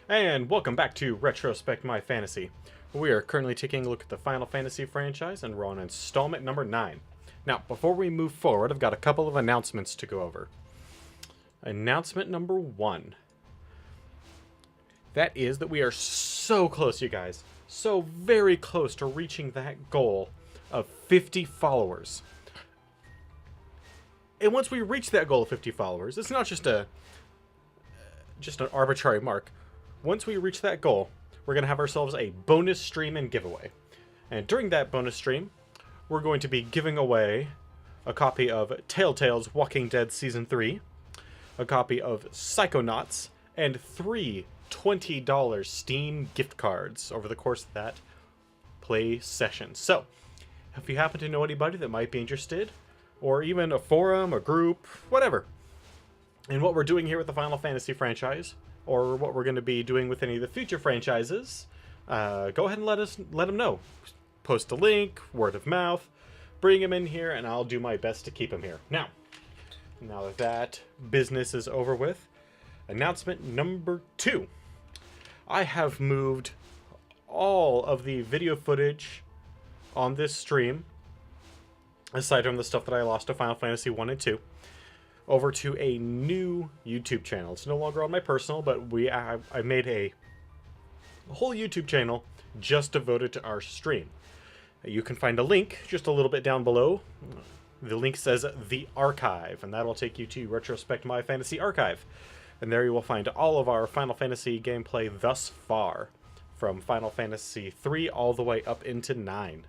And welcome back to Retrospect My Fantasy. We are currently taking a look at the Final Fantasy franchise, and we're on installment number 9. Now, before we move forward, I've got a couple of announcements to go over. Announcement number 1. That is that we are so close, you guys. So very close to reaching that goal of 50 followers. And once we reach that goal of 50 followers, it's not just an arbitrary mark. Once we reach that goal, we're going to have ourselves a bonus stream and giveaway. And during that bonus stream, we're going to be giving away a copy of Telltale's Walking Dead Season 3, a copy of Psychonauts, and 3 $20 Steam gift cards over the course of that play session. So, if you happen to know anybody that might be interested, or even a forum, a group, whatever, in what we're doing here with the Final Fantasy franchise, or what we're going to be doing with any of the future franchises, go ahead and let them know. Post a link, word of mouth, bring him in here, and I'll do my best to keep him here. Now that business is over with, announcement number 2. I have moved all of the video footage on this stream, aside from the stuff that I lost to Final Fantasy 1 and 2, over to a new YouTube channel. It's no longer on my personal, but I made a whole YouTube channel just devoted to our stream. You can find a link just a little bit down below. The link says The Archive, and that'll take you to Retrospect My Fantasy Archive. And there you will find all of our Final Fantasy gameplay thus far, from Final Fantasy 3 all the way up into 9.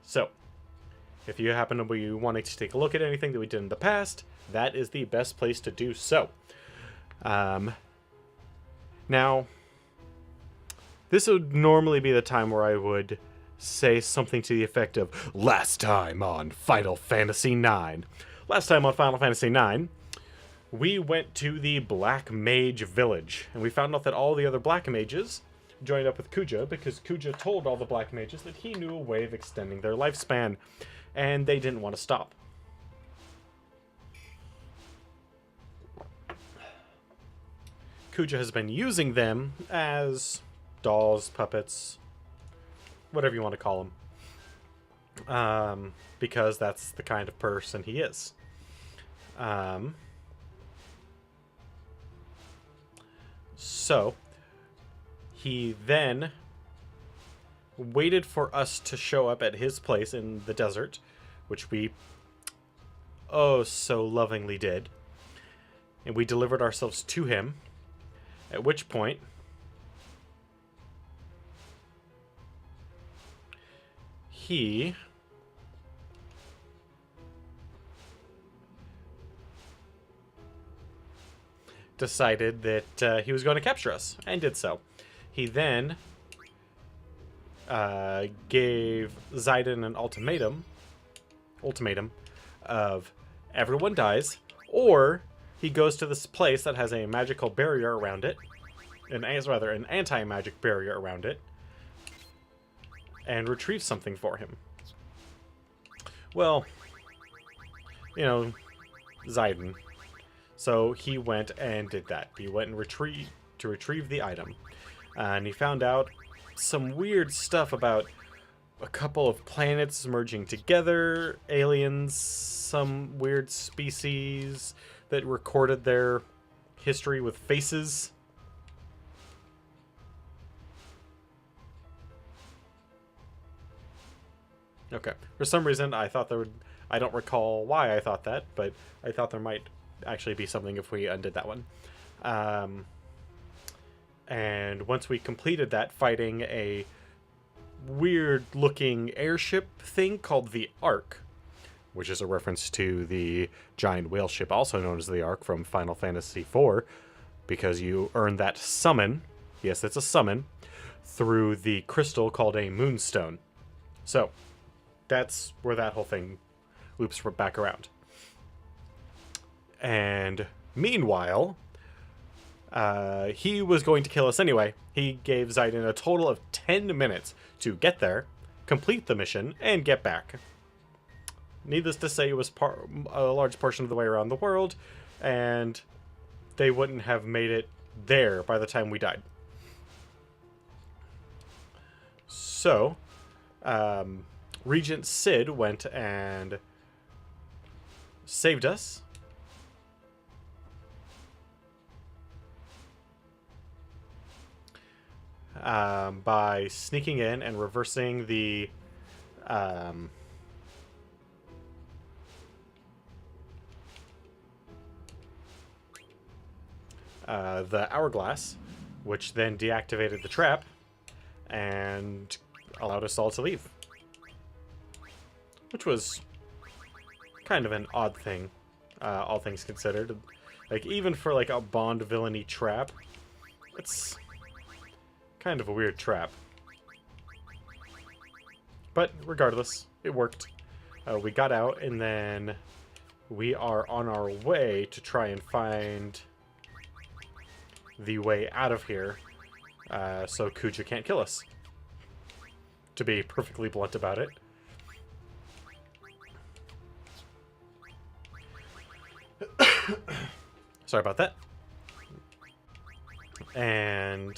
So, if you happen to be wanting to take a look at anything that we did in the past, that is the best place to do so. Now, this would normally be the time where I would say something to the effect of, last time on Final Fantasy 9. Last time on Final Fantasy 9, we went to the Black Mage Village, and we found out that all the other Black Mages joined up with Kuja, because Kuja told all the Black Mages that he knew a way of extending their lifespan, and they didn't want to stop. Kuja has been using them as dolls, puppets, whatever you want to call them, because that's the kind of person he is. So, he then waited for us to show up at his place in the desert, which we oh so lovingly did. And we delivered ourselves to him, at which point he decided that he was going to capture us, and did so. He then gave Zidane an ultimatum of everyone dies, or he goes to this place that has a magical barrier around it, an anti-magic barrier around it, and retrieves something for him. Well, you know, Zidane. So he went and did that. He went and retrieve the item. And he found out some weird stuff about a couple of planets merging together, aliens, some weird species that recorded their history with faces. Okay. For some reason, I thought I don't recall why I thought that, but I thought there might actually be something if we undid that one. And once we completed that, fighting a weird-looking airship thing called the Ark, which is a reference to the giant whale ship, also known as the Ark, from Final Fantasy IV, because you earn that summon, yes, it's a summon, through the crystal called a moonstone. So, that's where that whole thing loops back around. And meanwhile, he was going to kill us anyway. He gave Zidane a total of 10 minutes to get there, complete the mission, and get back. Needless to say, it was a large portion of the way around the world, and they wouldn't have made it there by the time we died. So, Regent Sid went and saved us. By sneaking in and reversing the hourglass, which then deactivated the trap and allowed us all to leave. Which was kind of an odd thing, all things considered. Like, even for like a Bond villainy trap, it's kind of a weird trap. But regardless, it worked. We got out, and then we are on our way to try and find the way out of here, so Kuja can't kill us. To be perfectly blunt about it. Sorry about that. And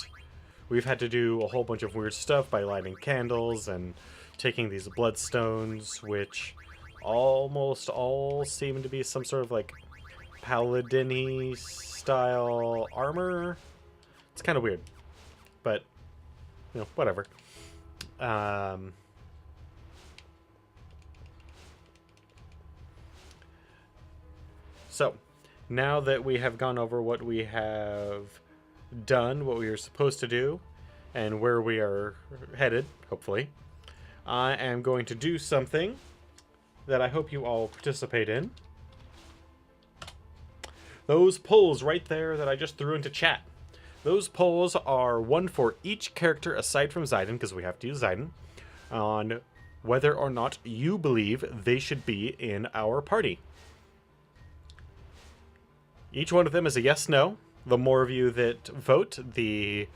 we've had to do a whole bunch of weird stuff by lighting candles and taking these bloodstones, which almost all seem to be some sort of like paladin-y style armor. It's kind of weird, but you know, whatever. So now that we have gone over what we have done, what we were supposed to do, and where we are headed, hopefully, I am going to do something that I hope you all participate in. Those polls right there that I just threw into chat. Those polls are one for each character aside from Zayden, because we have to use Zayden, on whether or not you believe they should be in our party. Each one of them is a yes/no. The more of you that vote, the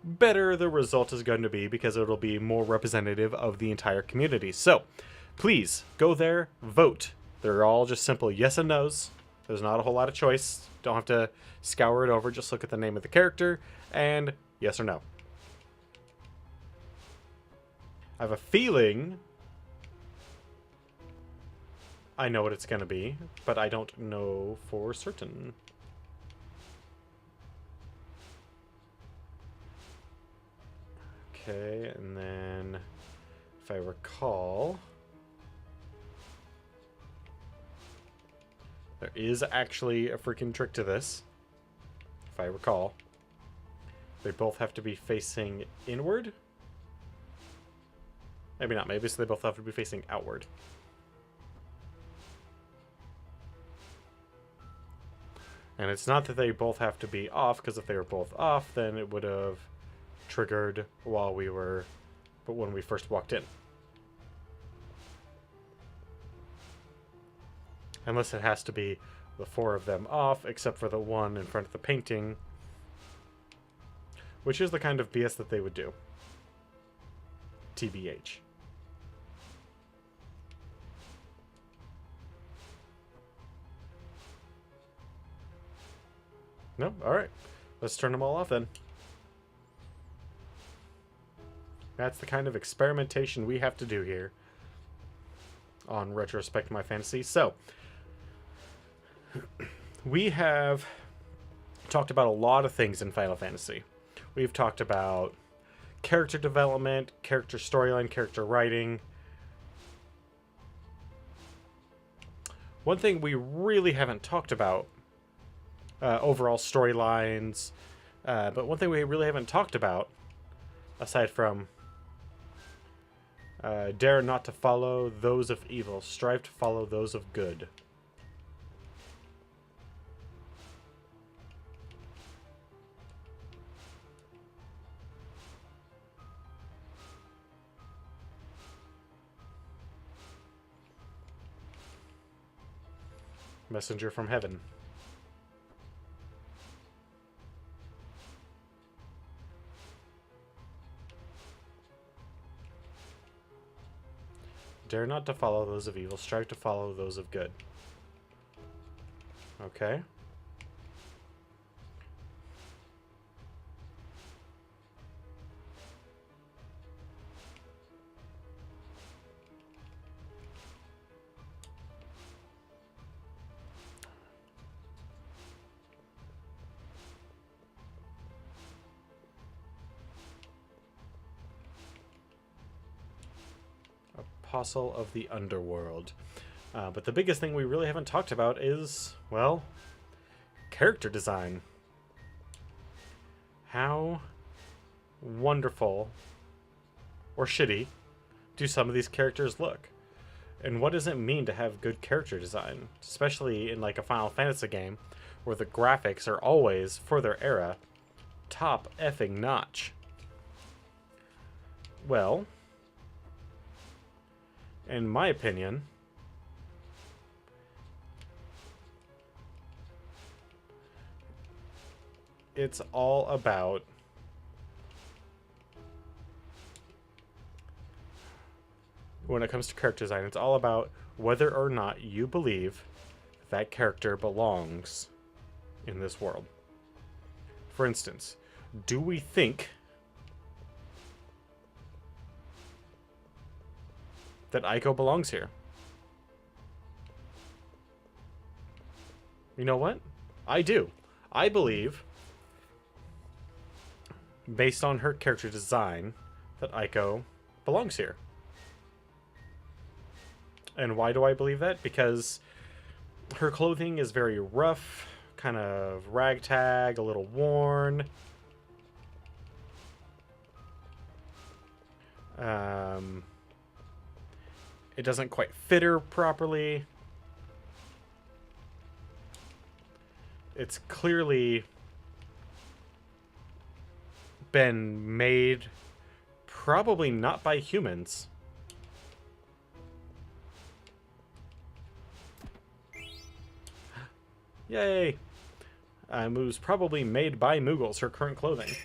better the result is going to be, because it'll be more representative of the entire community. So, please, go there, vote. They're all just simple yes and no's. There's not a whole lot of choice. Don't have to scour it over. Just look at the name of the character and yes or no. I have a feeling I know what it's going to be, but I don't know for certain. Okay, and then if I recall, there is actually a freaking trick to this. If I recall, they both have to be facing inward. Maybe not. Maybe so they both have to be facing outward. And it's not that they both have to be off, because if they were both off, then it would have triggered while we were, but when we first walked in. Unless it has to be the four of them off, except for the one in front of the painting, which is the kind of BS that they would do. TBH. No? Alright. Let's turn them all off then. That's the kind of experimentation we have to do here on Retrospect My Fantasy. So, we have talked about a lot of things in Final Fantasy. We've talked about character development, character storyline, character writing. One thing we really haven't talked about, overall storylines, but one thing we really haven't talked about, aside from dare not to follow those of evil, strive to follow those of good. Messenger from heaven. Dare not to follow those of evil, strive to follow those of good. Okay. apostle of the underworld. But the biggest thing we really haven't talked about is, well, character design. How wonderful or shitty do some of these characters look? And what does it mean to have good character design? Especially in like a Final Fantasy game where the graphics are always, for their era, top effing notch. Well, in my opinion, it's all about when it comes to character design, it's all about whether or not you believe that character belongs in this world. For instance, do we think that Aiko belongs here? You know what? I do. I believe, based on her character design, that Aiko belongs here. And why do I believe that? Because her clothing is very rough, kind of ragtag, a little worn. It doesn't quite fit her properly. It's clearly been made probably not by humans. Yay! It was probably made by Moogles, her current clothing.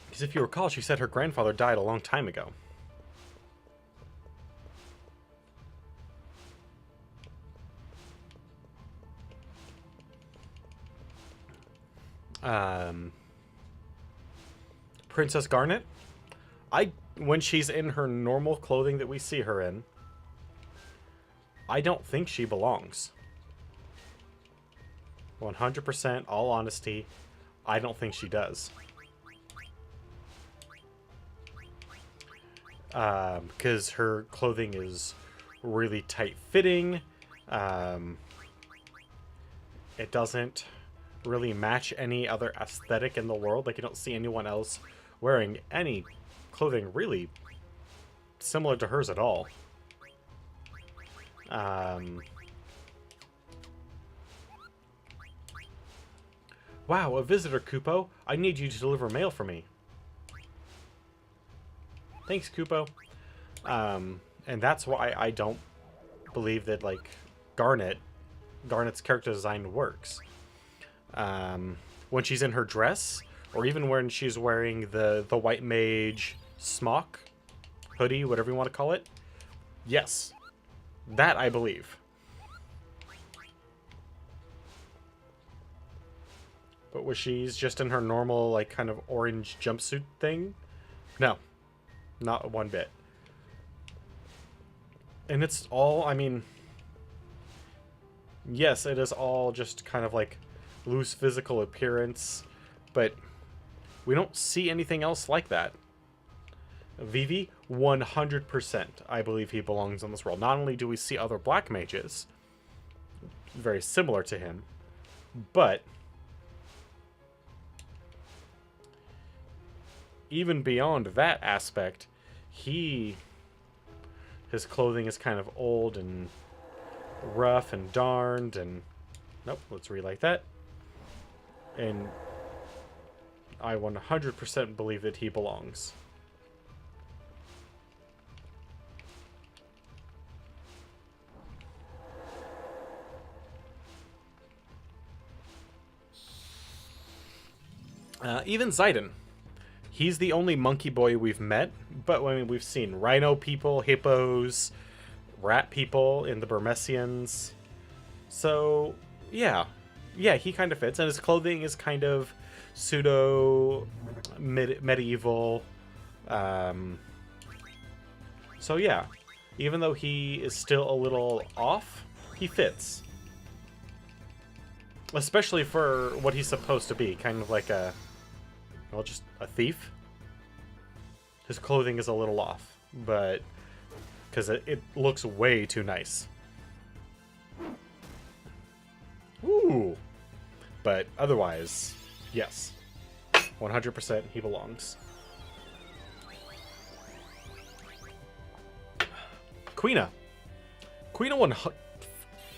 Because if you recall, she said her grandfather died a long time ago. Princess Garnet, when she's in her normal clothing that we see her in, I don't think she belongs. 100%, all honesty, I don't think she does. Because her clothing is really tight-fitting. It doesn't really match any other aesthetic in the world. Like, you don't see anyone else wearing any clothing really similar to hers at all. Wow, a visitor, Kupo. I need you to deliver mail for me. Thanks, Kupo. And that's why I don't believe that, like, Garnet's character design works. When she's in her dress, or even when she's wearing the white mage smock, hoodie, whatever you want to call it. Yes. That I believe. But was she's just in her normal, like, kind of orange jumpsuit thing? No. Not one bit. And it's all, I mean... Yes, it is all just kind of, like, loose physical appearance. But we don't see anything else like that. Vivi, 100%, I believe he belongs in this world. Not only do we see other black mages very similar to him, but even beyond that aspect, his clothing is kind of old and rough and darned and... Nope, let's relight that. And I 100% believe that he belongs. Even Zidane. He's the only monkey boy we've met, but I mean, we've seen rhino people, hippos, rat people in the Burmesians. So, yeah. Yeah, he kind of fits, and his clothing is kind of pseudo medieval. So yeah, even though he is still a little off, he fits. Especially for what he's supposed to be, kind of like a, well, just a thief. his clothing is a little off, but because it looks way too nice. Ooh. But otherwise, yes. 100% he belongs. Queena. Queena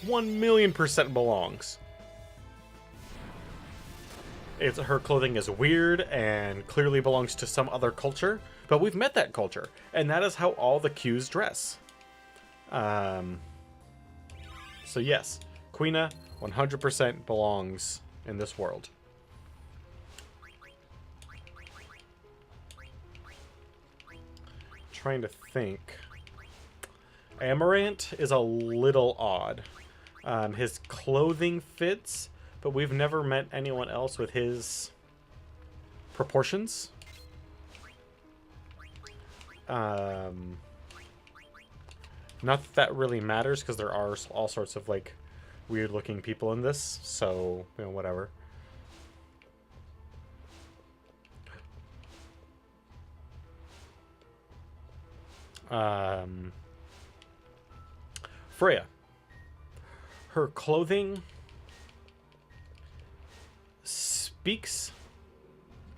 1,000,000% belongs. Her clothing is weird and clearly belongs to some other culture, but we've met that culture, and that is how all the Qs dress. So yes, Queena 100% belongs in this world. Trying to think. Amaranth is a little odd. His clothing fits, but we've never met anyone else with his proportions. Not that really matters, because there are all sorts of, like, weird-looking people in this, so, you know, whatever. Freya. Her clothing speaks,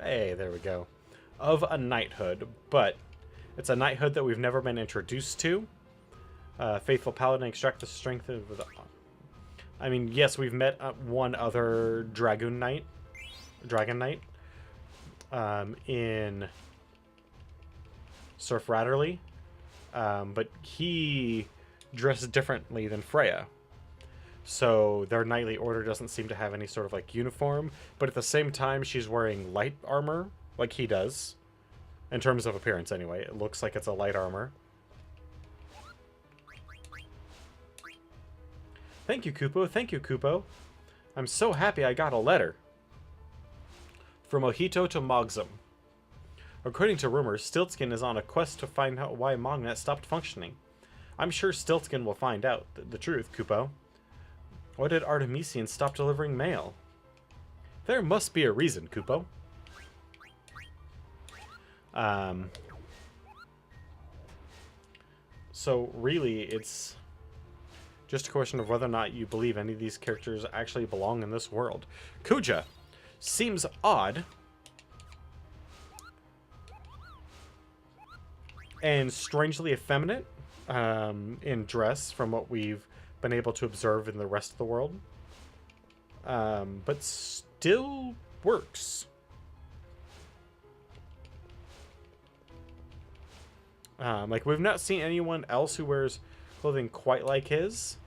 hey, there we go, of a knighthood, but it's a knighthood that we've never been introduced to. Faithful paladin, extract the strength of the... I mean, yes, we've met one other dragon knight, in Surf Ratterly, but he dressed differently than Freya. So their knightly order doesn't seem to have any sort of, like, uniform, but at the same time she's wearing light armor, like he does. In terms of appearance, anyway. It looks like it's a light armor. Thank you, Kupo. Thank you, Kupo. I'm so happy I got a letter. From Ojito to Mogsum. According to rumors, Stiltskin is on a quest to find out why Mognet stopped functioning. I'm sure Stiltskin will find out the truth, Kupo. Why did Artemisian stop delivering mail? There must be a reason, Kupo. So really, it's just a question of whether or not you believe any of these characters actually belong in this world. Kuja seems odd and strangely effeminate in dress from what we've been able to observe in the rest of the world, but still works. Like, we've not seen anyone else who wears clothing quite like his.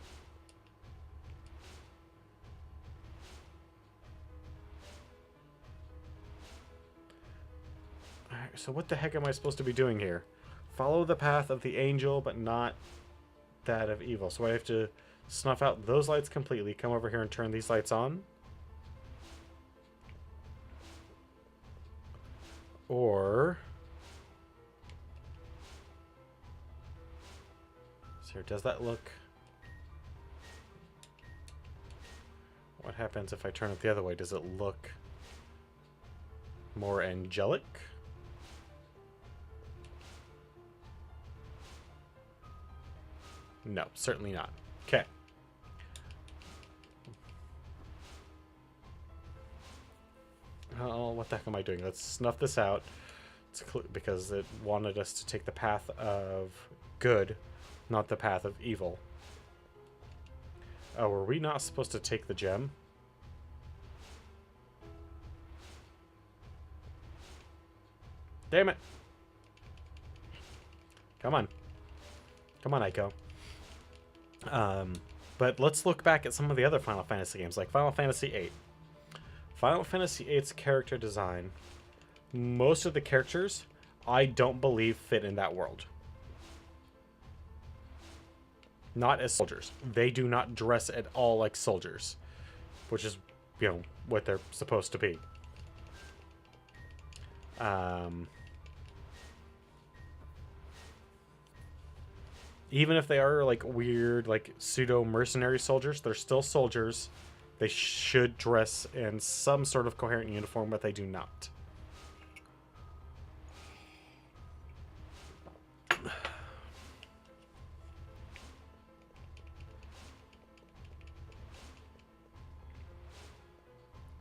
Alright, so what the heck am I supposed to be doing here? Follow the path of the angel, but not that of evil. So I have to snuff out those lights completely, come over here and turn these lights on. Or... so does that look... what happens if I turn it the other way? Does it look more angelic? No, certainly not. Okay. Oh, what the heck am I doing? Let's snuff this out. It's because it wanted us to take the path of good, not the path of evil. Oh, were we not supposed to take the gem? Damn it. Come on. Come on, Aiko. But let's look back at some of the other Final Fantasy games, like Final Fantasy VIII. Final Fantasy VIII's character design, most of the characters, I don't believe fit in that world. Not as soldiers. They do not dress at all like soldiers, which is, you know, what they're supposed to be. Even if they are, like, weird, like, pseudo-mercenary soldiers, they're still soldiers. They should dress in some sort of coherent uniform, but they do not.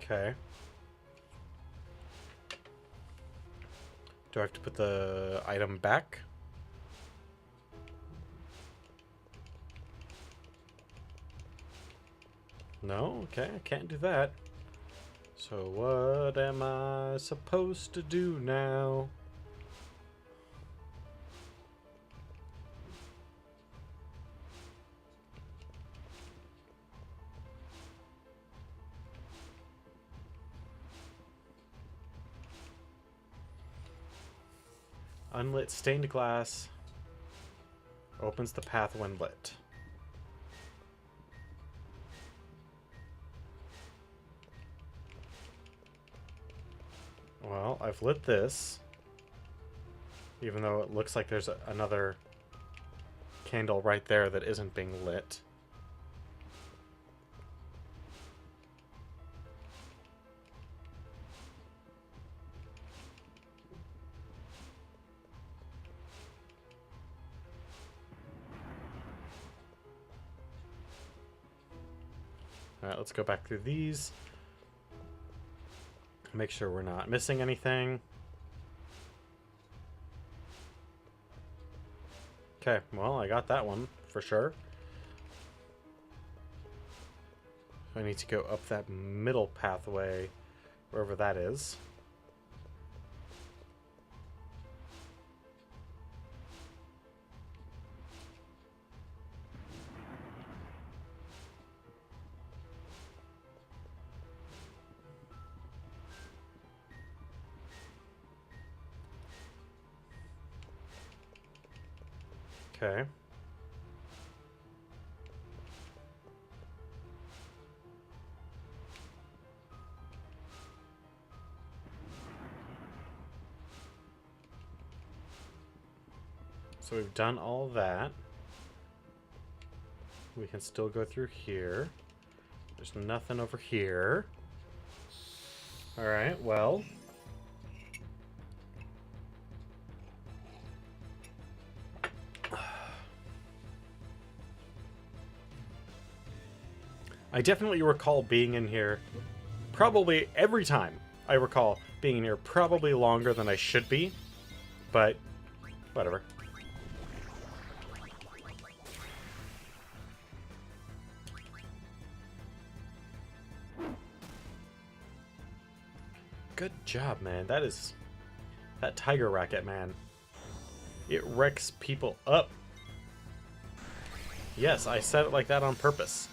Okay. Do I have to put the item back? No? Okay, I can't do that. So what am I supposed to do now? Unlit stained glass opens the path when lit. Well, I've lit this, even though it looks like there's another candle right there that isn't being lit. Alright, let's go back through these. Make sure we're not missing anything. Okay, well, I got that one for sure. I need to go up that middle pathway, wherever that is. Okay. So we've done all that. We can still go through here. There's nothing over here. Alright, well. I definitely recall being in here probably every time. I recall being in here probably longer than I should be, but whatever. Good job, man. That tiger racket, man. It wrecks people up. Yes, I said it like that on purpose.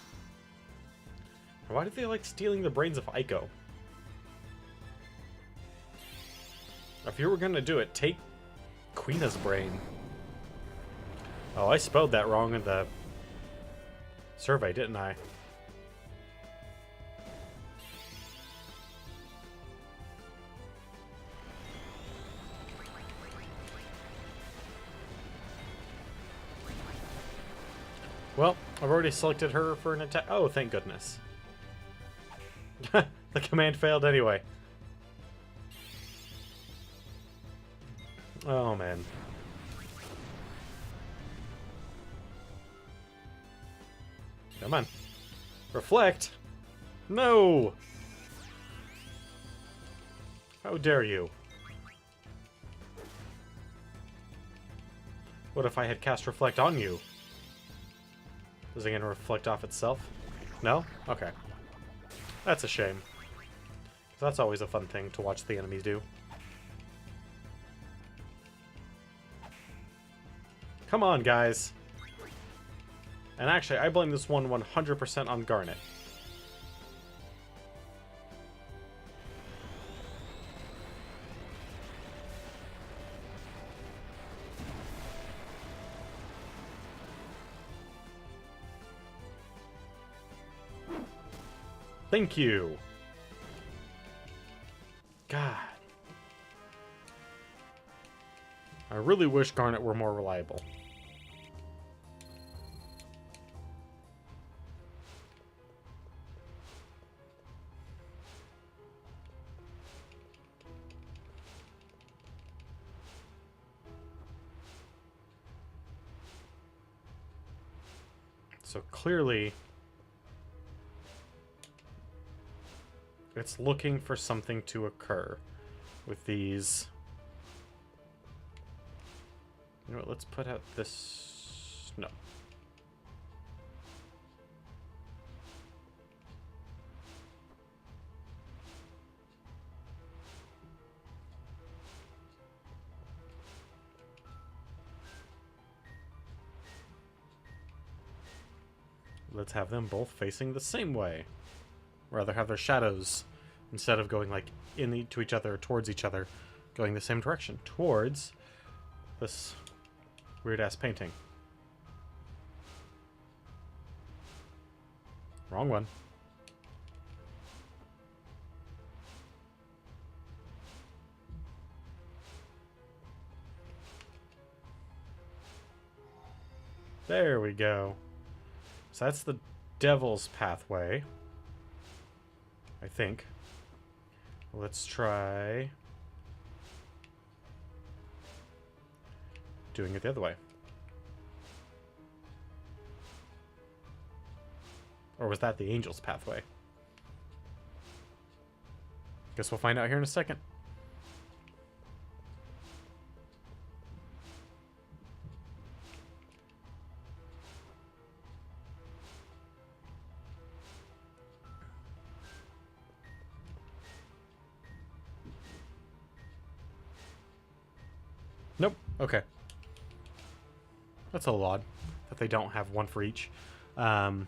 Why do they like stealing the brains of Aiko? If you were gonna do it, take Queena's brain. Oh, I spelled that wrong in the survey, didn't I? Well, I've already selected her for an attack. Oh, thank goodness. The command failed anyway. Oh, man. Come on. Reflect? No! How dare you? What if I had cast Reflect on you? Is it going to reflect off itself? No? Okay. That's a shame. That's always a fun thing to watch the enemies do. Come on, guys. And actually, I blame this one 100% on Garnet. Thank you. God. I really wish Garnet were more reliable. So clearly, It's looking for something to occur with these. You know what, let's put out this... No. Let's have them both facing the same way. Rather have their shadows, instead of going like into each other, towards each other, going the same direction, towards this weird-ass painting. Wrong one. There we go. So that's the devil's pathway, I think. Let's try doing it the other way. Or was that the angel's pathway? Guess we'll find out here in a second. Nope. Okay. That's a little odd that they don't have one for each. Like,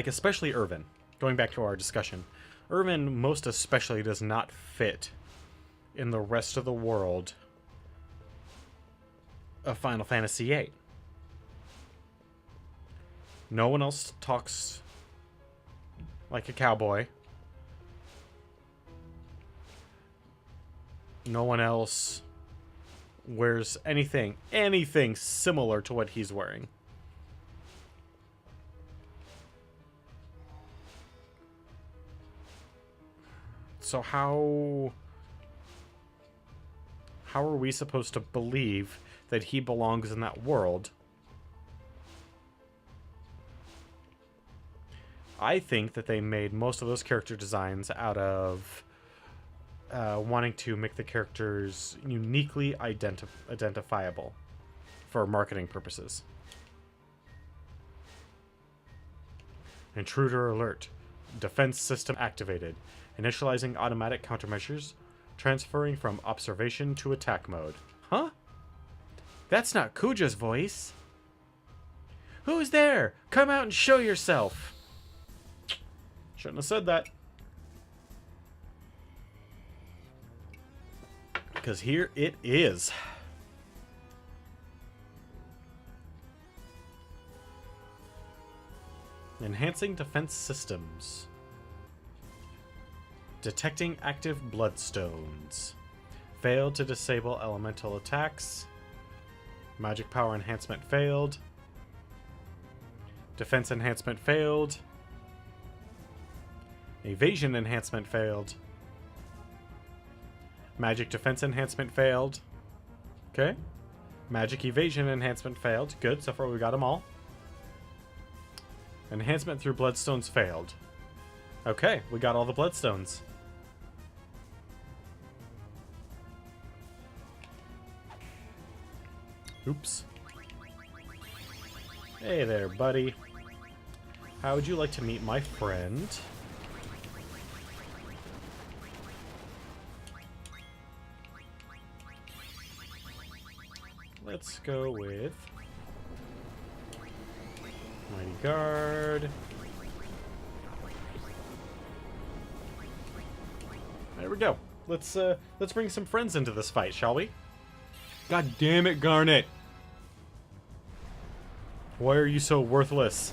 especially Irvin. Going back to our discussion. Irvin, most especially, does not fit in the rest of the world of Final Fantasy VIII. No one else talks like a cowboy. No one else wears anything similar to what he's wearing. So how are we supposed to believe that he belongs in that world? I think that they made most of those character designs out of wanting to make the characters uniquely identifiable for marketing purposes. Intruder alert. Defense system activated. Initializing automatic countermeasures. Transferring from observation to attack mode. Huh? That's not Kuja's voice. Who's there? Come out and show yourself. Shouldn't have said that. Because here it is. Enhancing defense systems. Detecting active bloodstones. Failed to disable elemental attacks. Magic power enhancement failed. Defense enhancement failed. Evasion enhancement failed. Magic defense enhancement failed. Okay. Magic evasion enhancement failed. Good, so far we got them all. Enhancement through bloodstones failed. Okay, we got all the bloodstones. Oops. Hey there, buddy. How would you like to meet my friend? Let's go with Mighty Guard. There we go. Let's bring some friends into this fight, shall we? God damn it, Garnet! Why are you so worthless?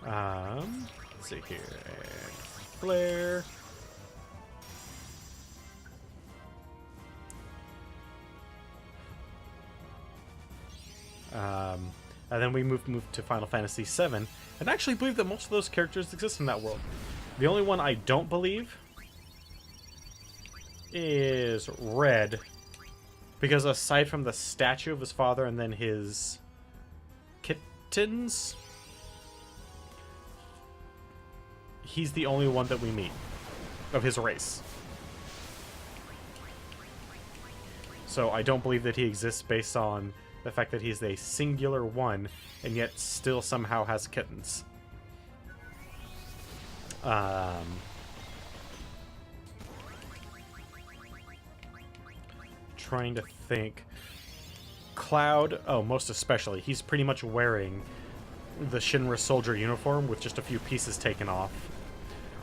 Let's see here. Flare. And then we move to Final Fantasy VII, and actually believe that most of those characters exist in that world. The only one I don't believe is Red, Because aside from the statue of his father and then his kittens, he's the only one that we meet of his race. So I don't believe that he exists based on the fact that he's a singular one and yet still somehow has kittens. Trying to think. Cloud, oh, most especially, he's pretty much wearing the Shinra soldier uniform with just a few pieces taken off.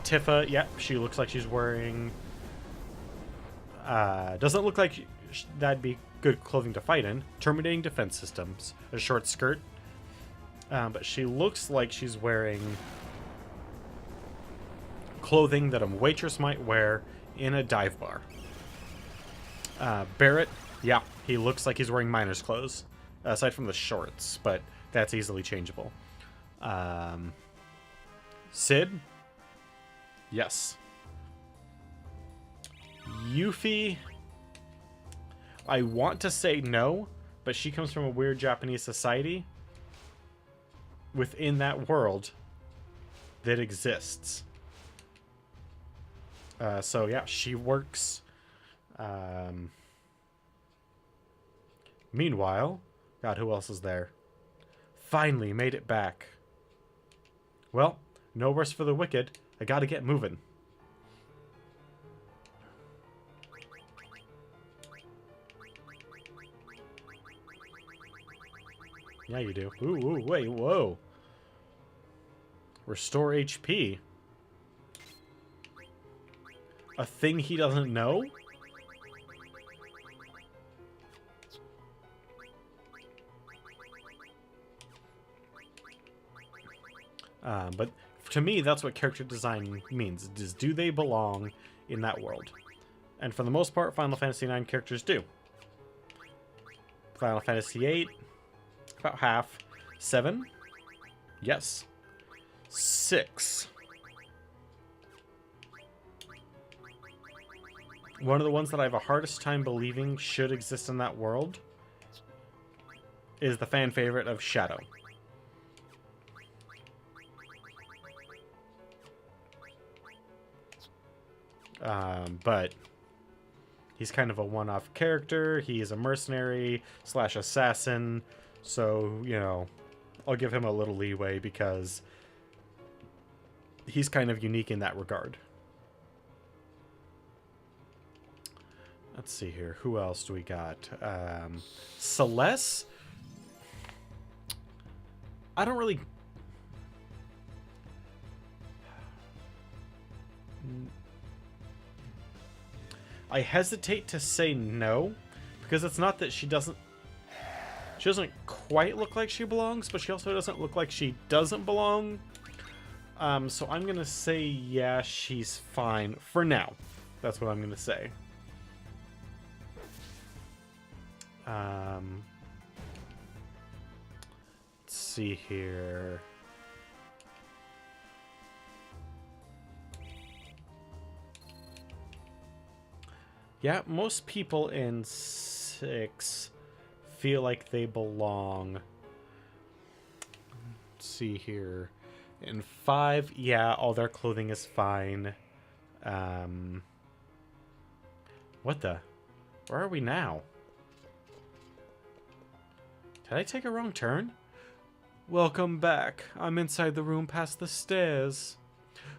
Tifa, yep, she looks like she's wearing... doesn't look like that'd be good clothing to fight in. Terminating defense systems. A short skirt. But she looks like she's wearing clothing that a waitress might wear in a dive bar. Barrett, yeah, he looks like he's wearing miner's clothes. Aside from the shorts, but that's easily changeable. Sid? Yes. Yuffie? I want to say no, but she comes from a weird Japanese society within that world that exists. So yeah, she works. Meanwhile, God, who else is there? Finally made it back. Well, no rest for the wicked. I gotta get moving. Yeah, you do. Ooh, wait, whoa. Restore HP. A thing he doesn't know? But to me, that's what character design means. Is do they belong in that world? And for the most part, Final Fantasy IX characters do. Final Fantasy VIII, about half. 7? Yes. 6. One of the ones that I have a hardest time believing should exist in that world is the fan favorite of Shadow. But he's kind of a one-off character. He is a mercenary / assassin. So, you know, I'll give him a little leeway because he's kind of unique in that regard. Let's see here. Who else do we got? Celeste? I don't really... I hesitate to say no, because it's not that she doesn't quite look like she belongs, but she also doesn't look like she doesn't belong. So I'm going to say, yeah, she's fine for now. That's what I'm going to say. Let's see here. Yeah, most people in 6 feel like they belong. Let's see here. In 5, yeah, all their clothing is fine. What the? Where are we now? Did I take a wrong turn? Welcome back. I'm inside the room past the stairs.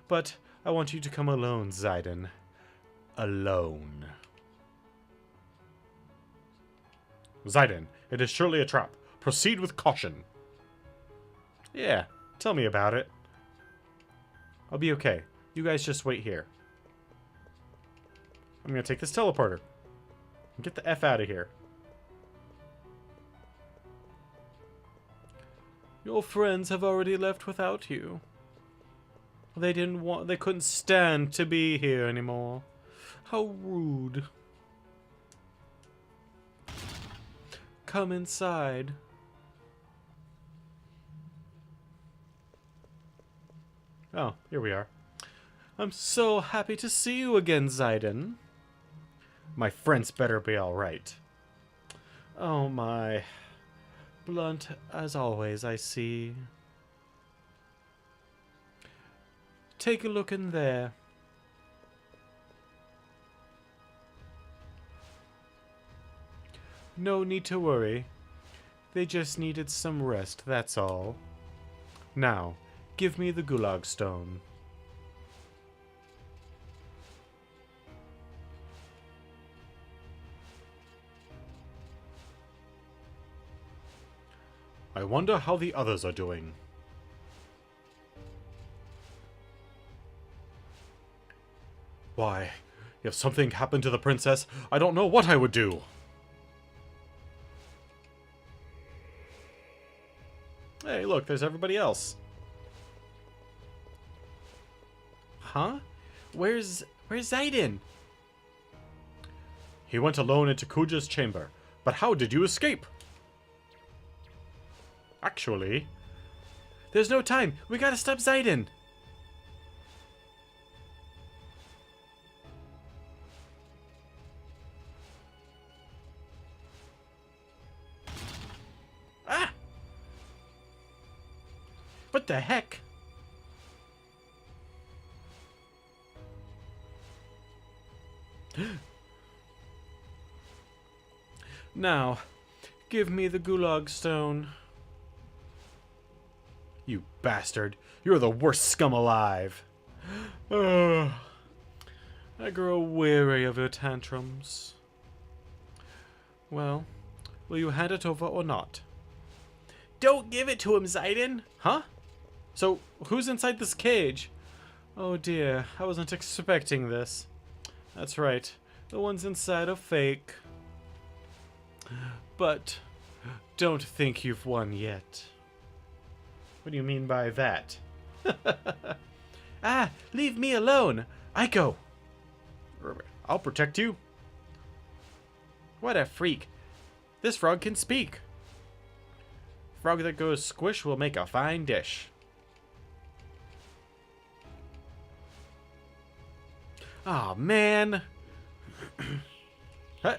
But I want you to come alone, Zidane. Alone. Zidane, it is surely a trap. Proceed with caution. Yeah, tell me about it. I'll be okay. You guys just wait here. I'm gonna take this teleporter. And get the F out of here. Your friends have already left without you. They couldn't stand to be here anymore. How rude. Come inside. Oh, here we are. I'm so happy to see you again, Zidane. My friends better be alright. Oh my. Blunt as always, I see. Take a look in there. No need to worry. They just needed some rest, that's all. Now, give me the Gulag Stone. I wonder how the others are doing. Why, if something happened to the princess, I don't know what I would do. Hey, look, there's everybody else. Huh? Where's Zayden? He went alone into Kuja's chamber. But how did you escape? Actually, there's no time. We gotta stop Zayden. Ah! What the heck? Now, give me the Gulag Stone. You bastard. You're the worst scum alive. I grow weary of your tantrums. Well, will you hand it over or not? Don't give it to him, Zayden! Huh? So, who's inside this cage? Oh dear, I wasn't expecting this. That's right, the ones inside are fake. But, don't think you've won yet. What do you mean by that? Ah, leave me alone! Aiko! I'll protect you. What a freak. This frog can speak. Frog that goes squish will make a fine dish. Aw, man. Huh?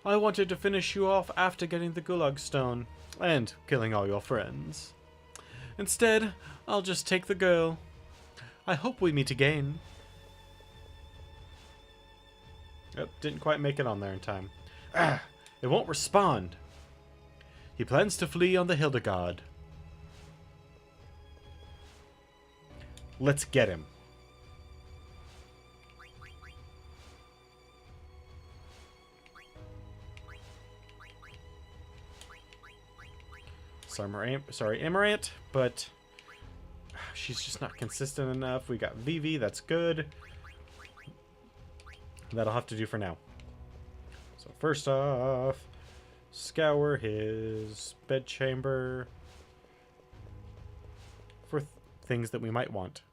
I wanted to finish you off after getting the Gulag Stone and killing all your friends. Instead, I'll just take the girl. I hope we meet again. Oh, didn't quite make it on there in time. Ah, it won't respond. He plans to flee on the Hildegard. Let's get him. Sorry, Amarant, but she's just not consistent enough. We got Vivi, that's good. That'll have to do for now. So first off, scour his bedchamber for things that we might want.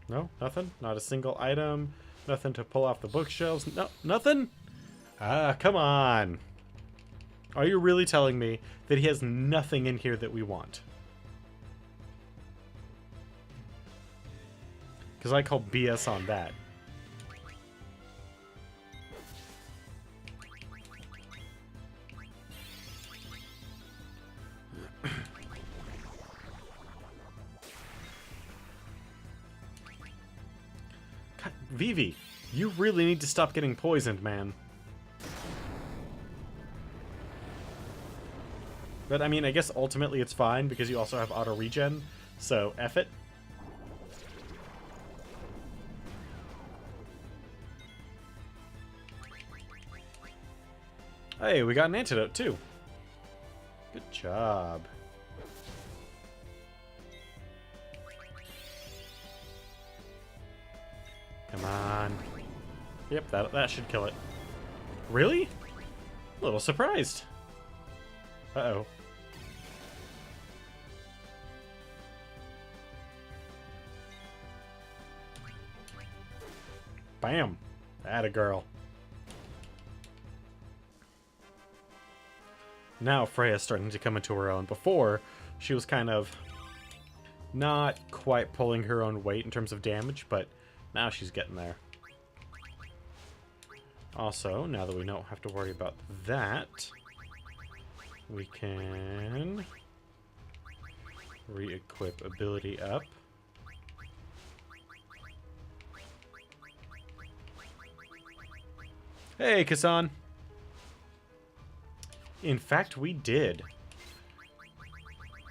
No, nothing? Not a single item? Nothing to pull off the bookshelves? No, nothing? Ah, come on. Are you really telling me that he has nothing in here that we want? Because I call BS on that. God, Vivi, you really need to stop getting poisoned, man. But, I mean, I guess ultimately it's fine because you also have auto regen, so F it. Hey, we got an antidote, too. Good job. Come on. Yep, that should kill it. Really? A little surprised. Uh-oh. Bam. Atta girl. Now Freya's starting to come into her own. Before, she was kind of not quite pulling her own weight in terms of damage, but now she's getting there. Also, now that we don't have to worry about that, we can re-equip ability up. Hey, Kasan! In fact, we did.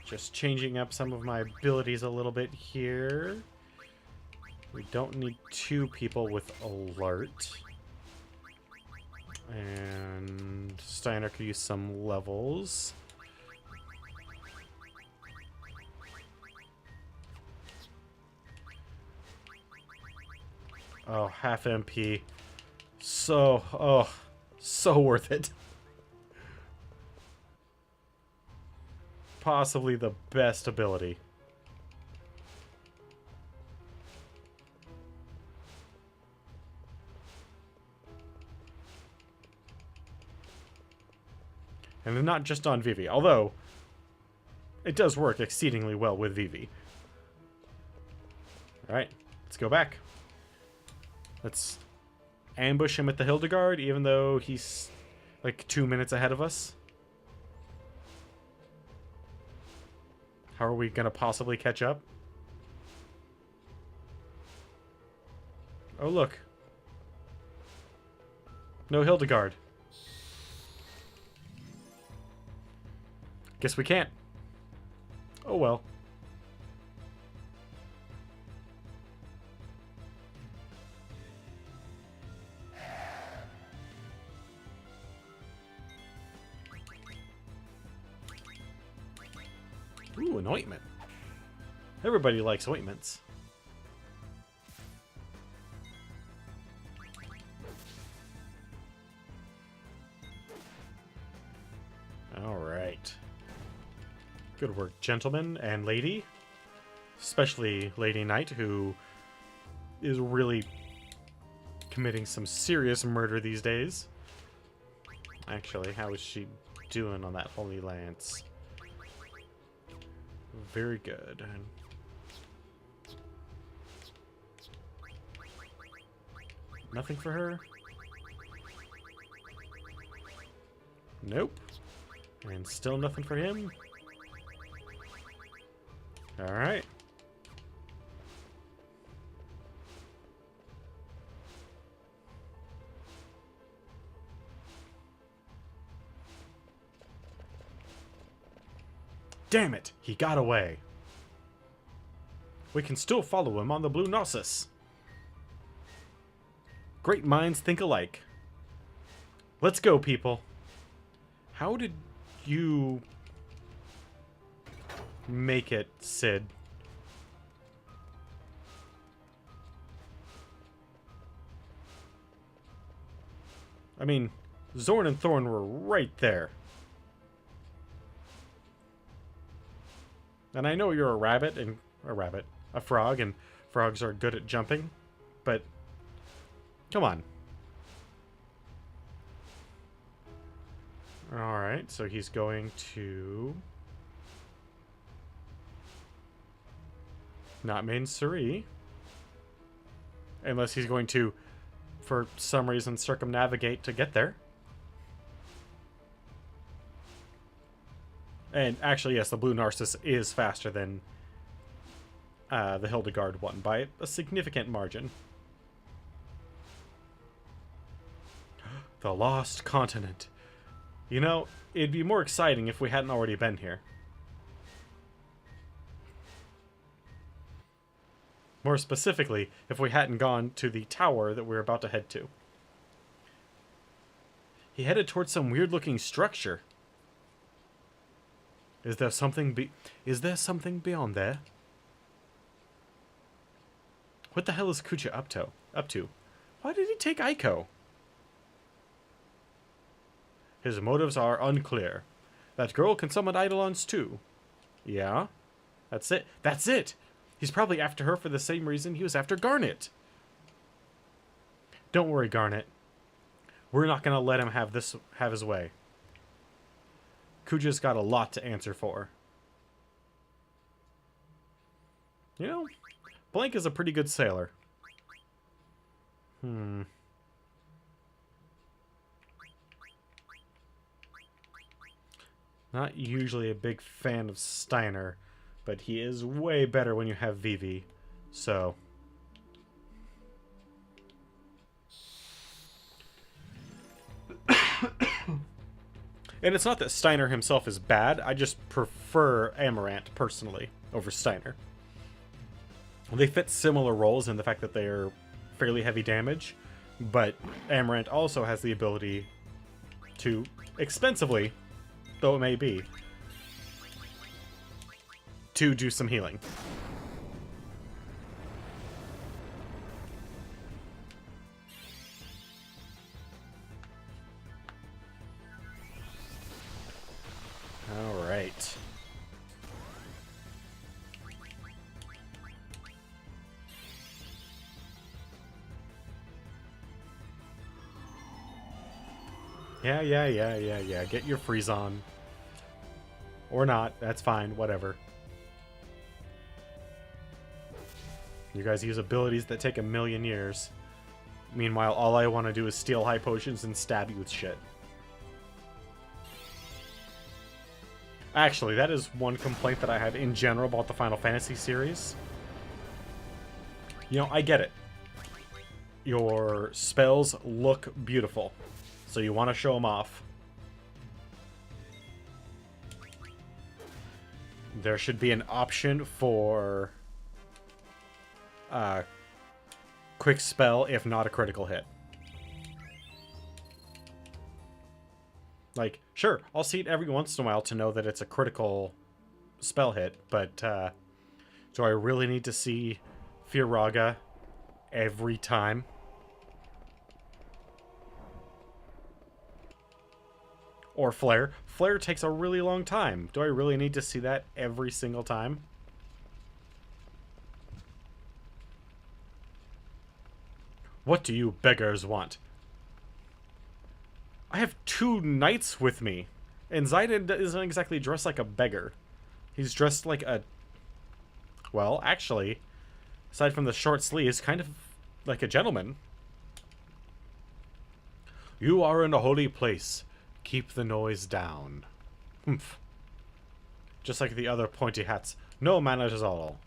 Just changing up some of my abilities a little bit here. We don't need 2 people with alert. And Steiner could use some levels. Oh, half MP. So worth it. Possibly the best ability. And not just on Vivi, although it does work exceedingly well with Vivi. Alright, let's go back. Let's ambush him at the Hildegard, even though he's like 2 minutes ahead of us. How are we gonna possibly catch up? Oh, look. No Hildegard. Guess we can't. Oh well. Ooh, an ointment. Everybody likes ointments. Alright. Good work, gentlemen and lady. Especially Lady Knight, who is really committing some serious murder these days. Actually, how is she doing on that Holy Lance? Very good. Nothing for her? Nope. And still nothing for him? Alright. Damn it! He got away. We can still follow him on the Blue Gnosis. Great minds think alike. Let's go, people. How did you make it, Sid? I mean, Zorn and Thorn were right there. And I know you're a rabbit, and a frog, and frogs are good at jumping, but come on. Alright, so he's going to not main Suri. Unless he's going to, for some reason, circumnavigate to get there. And actually, yes, the Blue Narcissus is faster than the Hildegard one by a significant margin. The Lost Continent. You know, it'd be more exciting if we hadn't already been here. More specifically, if we hadn't gone to the tower that we're about to head to. He headed towards some weird-looking structure. Is there something beyond there? What the hell is Kucha up to? Why did he take Aiko? His motives are unclear. That girl can summon Eidolons too. Yeah? That's it. That's it! He's probably after her for the same reason he was after Garnet. Don't worry, Garnet. We're not gonna let him have his way. Kuja's got a lot to answer for. You know, Blank is a pretty good sailor. Not usually a big fan of Steiner, but he is way better when you have Vivi, so... And it's not that Steiner himself is bad, I just prefer Amaranth, personally, over Steiner. They fit similar roles in the fact that they are fairly heavy damage, but Amaranth also has the ability to, expensively, though it may be, to do some healing. Alright. Yeah. Get your freeze on. Or not. That's fine. Whatever. You guys use abilities that take 1,000,000 years. Meanwhile, all I want to do is steal high potions and stab you with shit. Actually, that is one complaint that I have in general about the Final Fantasy series. You know, I get it. Your spells look beautiful, so you want to show them off. There should be an option for quick spell if not a critical hit. Like, sure, I'll see it every once in a while to know that it's a critical spell hit, but do I really need to see Firaga every time? Or Flare. Flare takes a really long time. Do I really need to see that every single time? What do you beggars want? I have 2 knights with me. And Zayden isn't exactly dressed like a beggar. He's dressed like a... Well, actually, aside from the short sleeves, kind of like a gentleman. You are in a holy place. Keep the noise down. Humph. Just like the other pointy hats. No manners at all.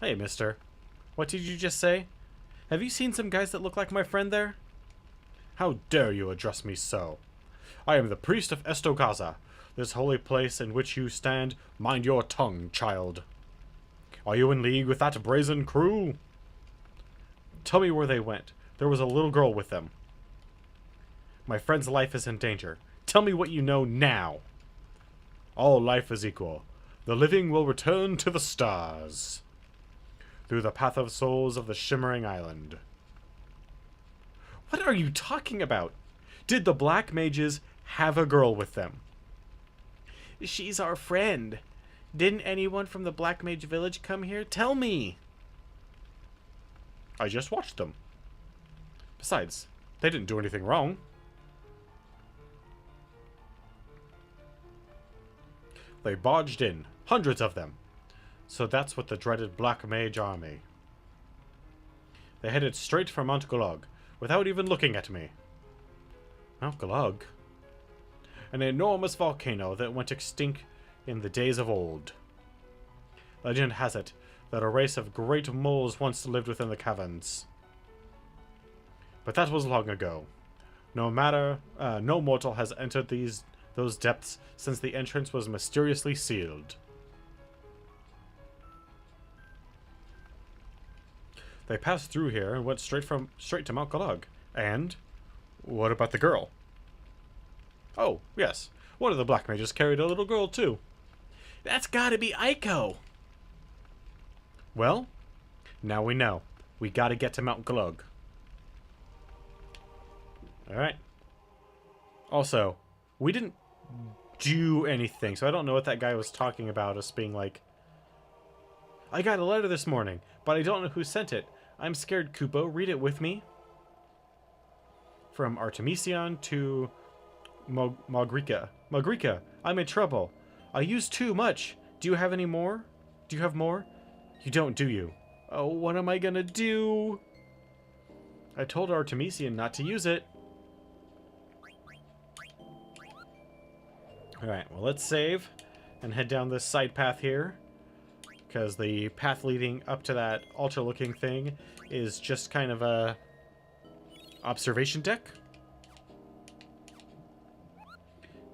Hey, mister. What did you just say? Have you seen some guys that look like my friend there? How dare you address me so? I am the priest of Estogaza. This holy place in which you stand, mind your tongue, child. Are you in league with that brazen crew? Tell me where they went. There was a little girl with them. My friend's life is in danger. Tell me what you know now. All life is equal. The living will return to the stars. Through the path of souls of the shimmering island. What are you talking about? Did the Black Mages have a girl with them? She's our friend. Didn't anyone from the Black Mage village come here? Tell me. I just watched them. Besides, they didn't do anything wrong. They barged in, hundreds of them. So that's what the dreaded Black Mage army. They headed straight for Mount Gulag, without even looking at me. Mount Gulag? An enormous volcano that went extinct in the days of old. Legend has it that a race of great moles once lived within the caverns. But that was long ago. No mortal has entered those depths since the entrance was mysteriously sealed. They passed through here and went straight to Mount Gulag. And what about the girl? Oh, yes. One of the Black Mages carried a little girl, too. That's gotta be Aiko! Well, now we know. We gotta get to Mount Gulag. Alright. Also, we didn't do anything, so I don't know what that guy was talking about, us being like, I got a letter this morning, but I don't know who sent it. I'm scared, Kupo. Read it with me. From Artemisian to Magrika, I'm in trouble. I used too much. Do you have any more? Do you have more? You don't, do you? Oh, what am I gonna do? I told Artemisian not to use it. Alright, well, let's save and head down this side path here, because the path leading up to that altar-looking thing is just kind of a observation deck.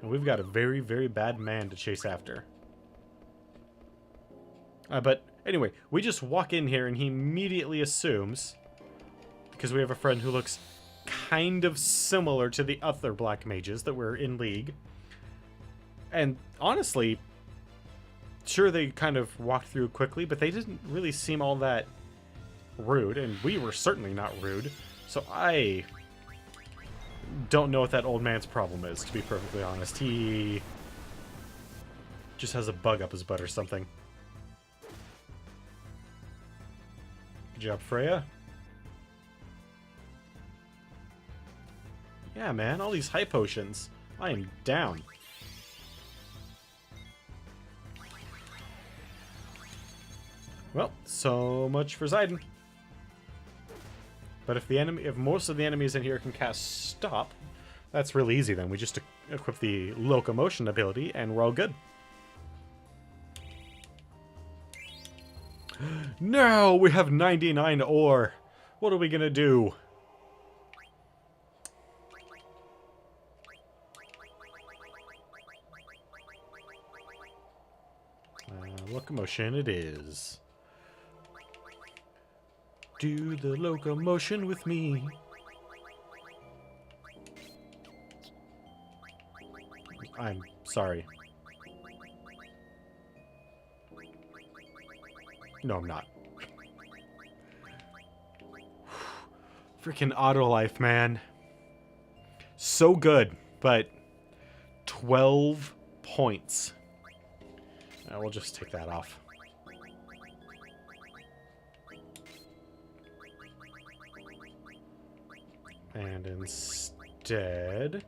And we've got a very, very bad man to chase after. But anyway, we just walk in here and he immediately assumes, because we have a friend who looks kind of similar to the other black mages that were in League. And honestly, sure, they kind of walked through quickly, but they didn't really seem all that rude, and we were certainly not rude. So I don't know what that old man's problem is, to be perfectly honest. He just has a bug up his butt or something. Good job, Freya. Yeah, man, all these high potions. I am down. Well, so much for Zidane. But if most of the enemies in here can cast Stop, that's really easy then. We just equip the Locomotion ability and we're all good. No, we have 99 ore. What are we gonna do? Locomotion it is. Do the locomotion with me. I'm sorry. No, I'm not. Freaking auto life, man. So good, but 12 points. We'll just take that off. And instead,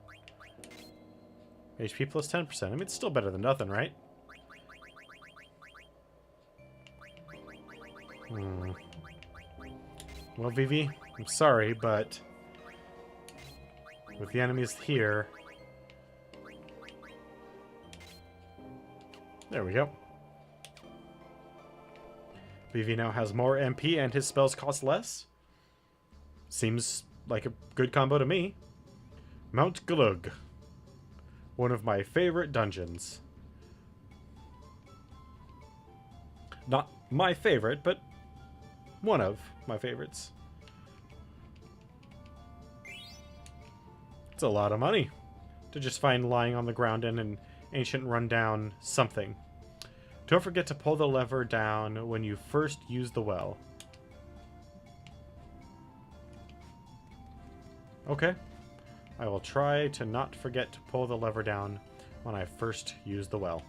HP plus 10%. I mean, it's still better than nothing, right? Well, Vivi, I'm sorry, but with the enemies here... There we go. Vivi now has more MP and his spells cost less. Seems like a good combo to me. Mount Glug. One of my favorite dungeons. Not my favorite, but one of my favorites. It's a lot of money to just find lying on the ground in an ancient rundown something. Don't forget to pull the lever down when you first use the well. Okay. I will try to not forget to pull the lever down when I first use the well.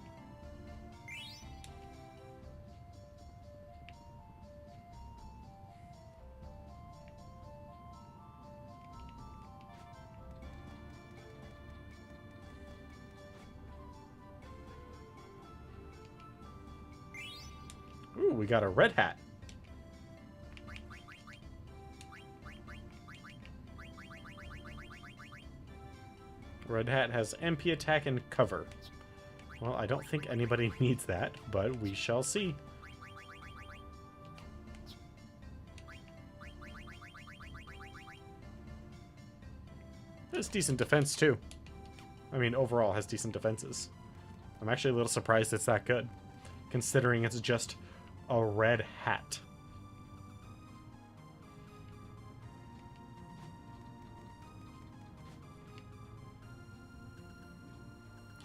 Ooh, we got a red hat. Red hat has MP attack and cover. Well, I don't think anybody needs that, but we shall see. Has decent defense too. I mean, overall has decent defenses. I'm actually a little surprised it's that good, considering it's just a red hat.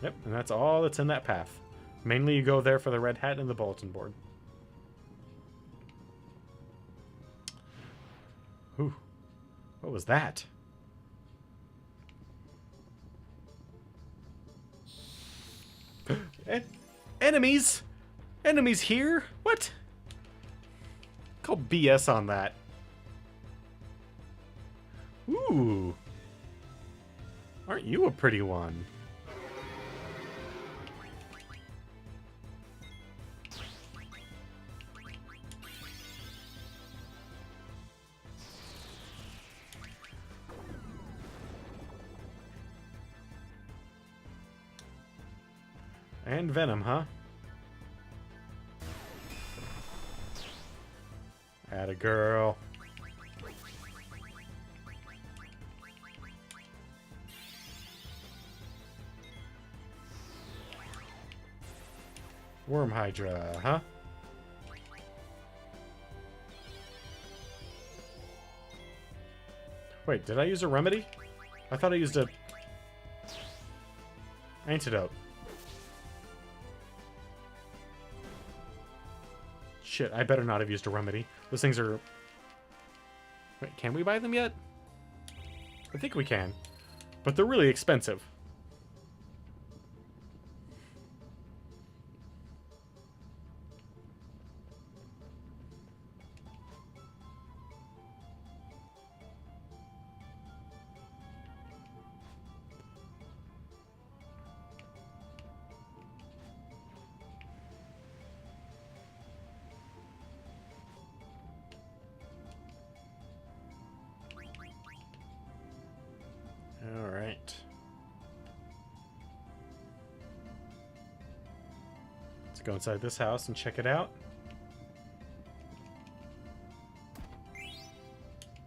Yep, and that's all that's in that path. Mainly you go there for the red hat and the bulletin board. Ooh, what was that? Enemies? Enemies here? What? Call BS on that. Ooh. Aren't you a pretty one? And Venom, huh? Atta girl. Worm Hydra, huh? Wait, did I use a remedy? I thought I used a antidote. Shit, I better not have used a remedy. Those things are... Wait, can we buy them yet? I think we can. But they're really expensive. Alright. Let's go inside this house and check it out.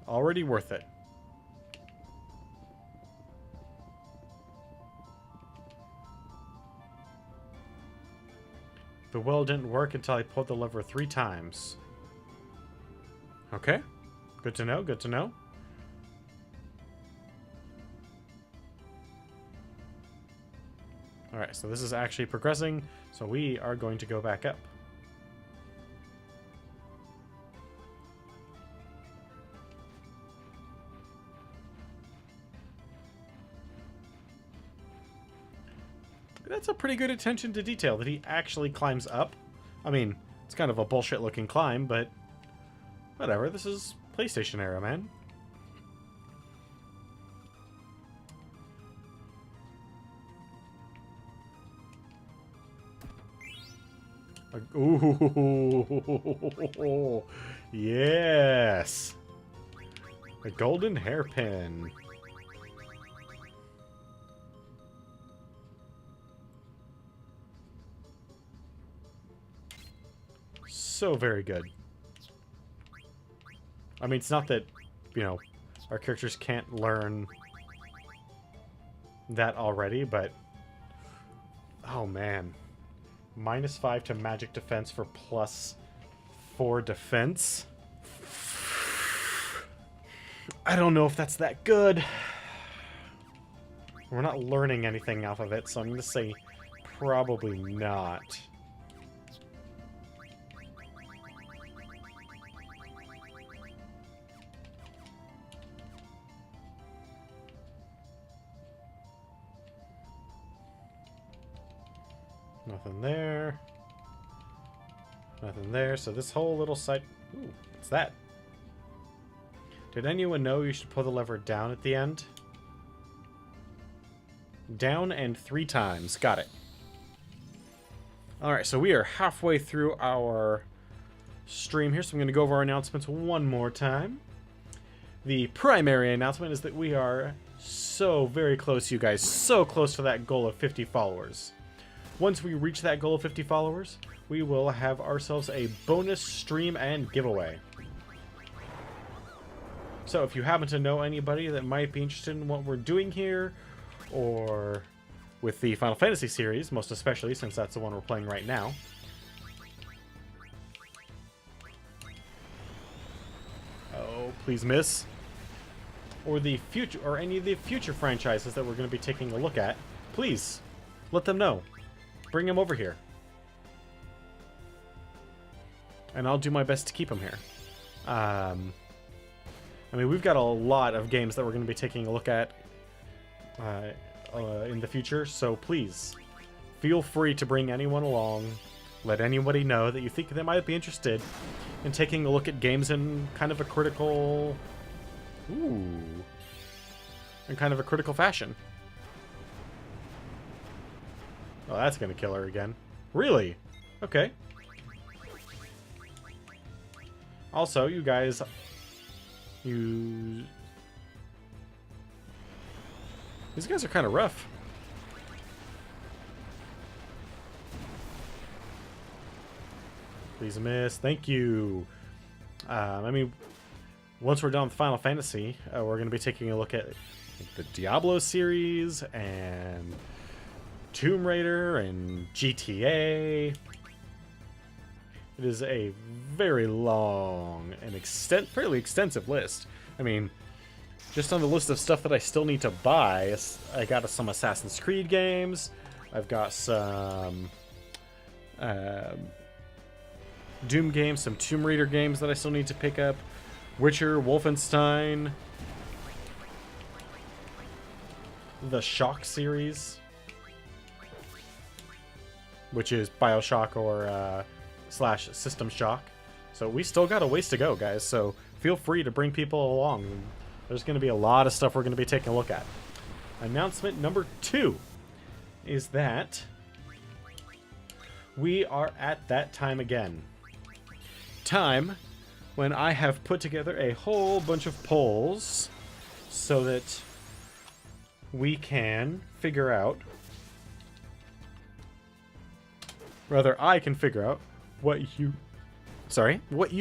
Already worth it. The well didn't work until I pulled the lever 3 times. Okay. Good to know, good to know. Alright, so this is actually progressing, so we are going to go back up. That's a pretty good attention to detail that he actually climbs up. I mean, it's kind of a bullshit looking climb, but whatever, this is PlayStation era, man. Ooh, yes, a golden hairpin. So very good. I mean, it's not that, you know, our characters can't learn that already, but oh man. -5 to magic defense for +4 defense. I don't know if that's that good. We're not learning anything off of it, so I'm going to say probably not. Nothing there. Nothing there. So this whole little side... Ooh, what's that? Did anyone know you should pull the lever down at the end? Down and 3 times. Got it. Alright, so we are halfway through our stream here, so I'm going to go over our announcements one more time. The primary announcement is that we are so very close, you guys. So close to that goal of 50 followers. Once we reach that goal of 50 followers, we will have ourselves a bonus stream and giveaway. So if you happen to know anybody that might be interested in what we're doing here, or with the Final Fantasy series, most especially since that's the one we're playing right now. Oh, please miss. Or the future, or any of the future franchises that we're going to be taking a look at, please let them know. Bring him over here. And I'll do my best to keep him here. I mean, we've got a lot of games that we're going to be taking a look at in the future, so please, feel free to bring anyone along. Let anybody know that you think they might be interested in taking a look at games in kind of a critical... Ooh. In kind of a critical fashion. Oh, that's gonna kill her again. Really? Okay. Also, you guys... These guys are kind of rough. Please miss. Thank you. I mean, once we're done with Final Fantasy, we're going to be taking a look at the Diablo series and Tomb Raider and GTA. It is a very long and fairly extensive list. I mean, just on the list of stuff that I still need to buy, I got some Assassin's Creed games. I've got some Doom games, some Tomb Raider games that I still need to pick up. Witcher, Wolfenstein, the Shock series, which is BioShock or / System Shock. So we still got a ways to go, guys. So feel free to bring people along. There's going to be a lot of stuff we're going to be taking a look at. Announcement number 2 is that we are at that time again. Time when I have put together a whole bunch of polls so that we can figure out, rather I can figure out what you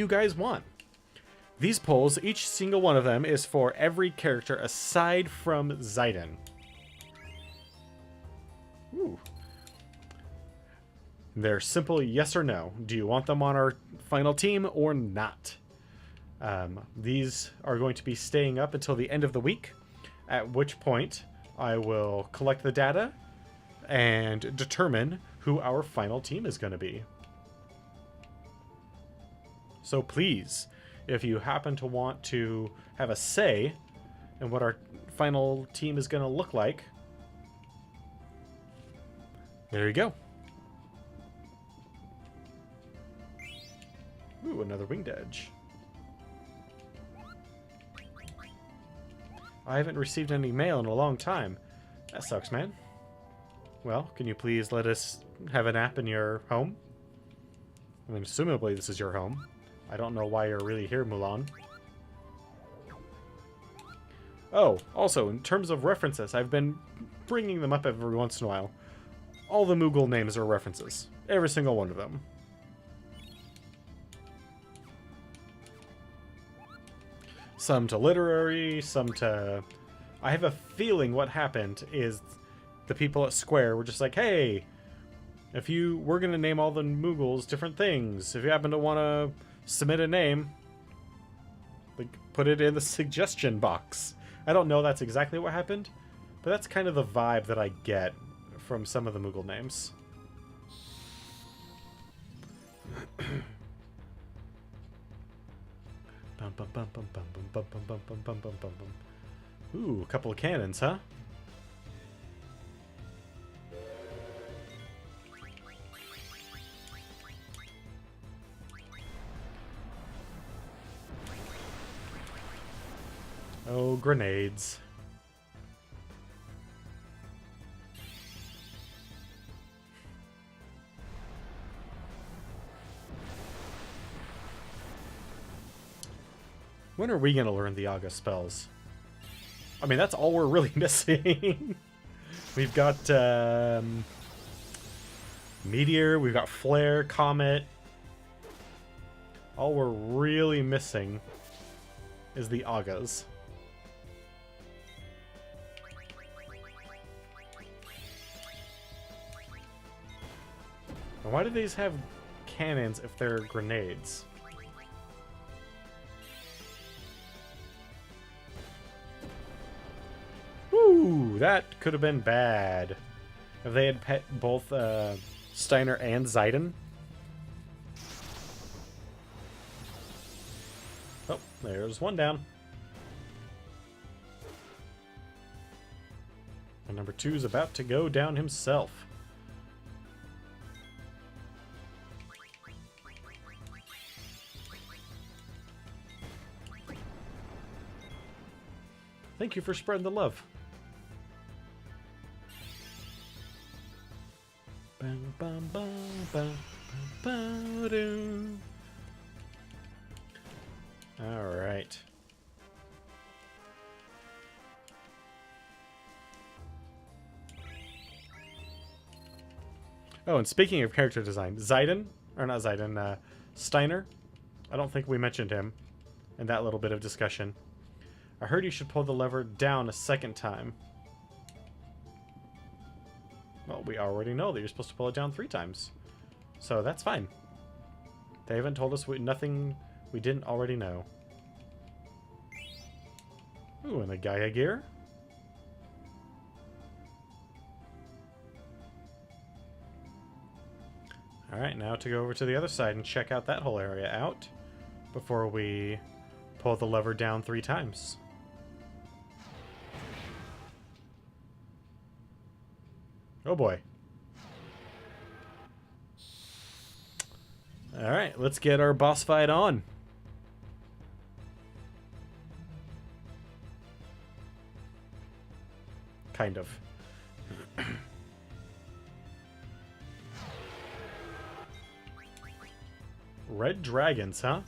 guys want. These polls, each single one of them is for every character aside from Zidane. Ooh. They're simple yes or no. Do you want them on our final team or not? These are going to be staying up until the end of the week, at which point I will collect the data and determine who our final team is going to be. So please, if you happen to want to have a say in what our final team is going to look like, there you go. Ooh, another winged edge. I haven't received any mail in a long time. That sucks, man. Well, can you please let us have a nap in your home? I mean, assumably this is your home. I don't know why you're really here, Mulan. Oh, also, in terms of references, I've been bringing them up every once in a while. All the Moogle names are references. Every single one of them. Some to literary, some to... I have a feeling what happened is the people at Square were just like, hey, we're going to name all the Moogles different things. If you happen to want to submit a name, like, put it in the suggestion box. I don't know that's exactly what happened, but that's kind of the vibe that I get from some of the Moogle names. Ooh, a couple of cannons, huh? Oh, grenades. When are we going to learn the Aga spells? I mean, that's all we're really missing. We've got Meteor, we've got Flare, Comet. All we're really missing is the Agas. And why do these have cannons if they're grenades? Ooh, that could have been bad. If they had pet both Steiner and Zidane. Oh, there's one down. And number 2 is about to go down himself. Thank you for spreading the love. Bum, bum, bum, bum, bum, ba-doo. All right. Oh, and speaking of character design, Zayden, or not Zayden, Steiner. I don't think we mentioned him in that little bit of discussion. I heard you should pull the lever down a second time. Well, we already know that you're supposed to pull it down 3 times. So that's fine. They haven't told us nothing we didn't already know. Ooh, and a Gaia gear. Alright, now to go over to the other side and check out that whole area out before we pull the lever down 3 times. Oh boy. Alright, let's get our boss fight on. Kind of. Red dragons, huh?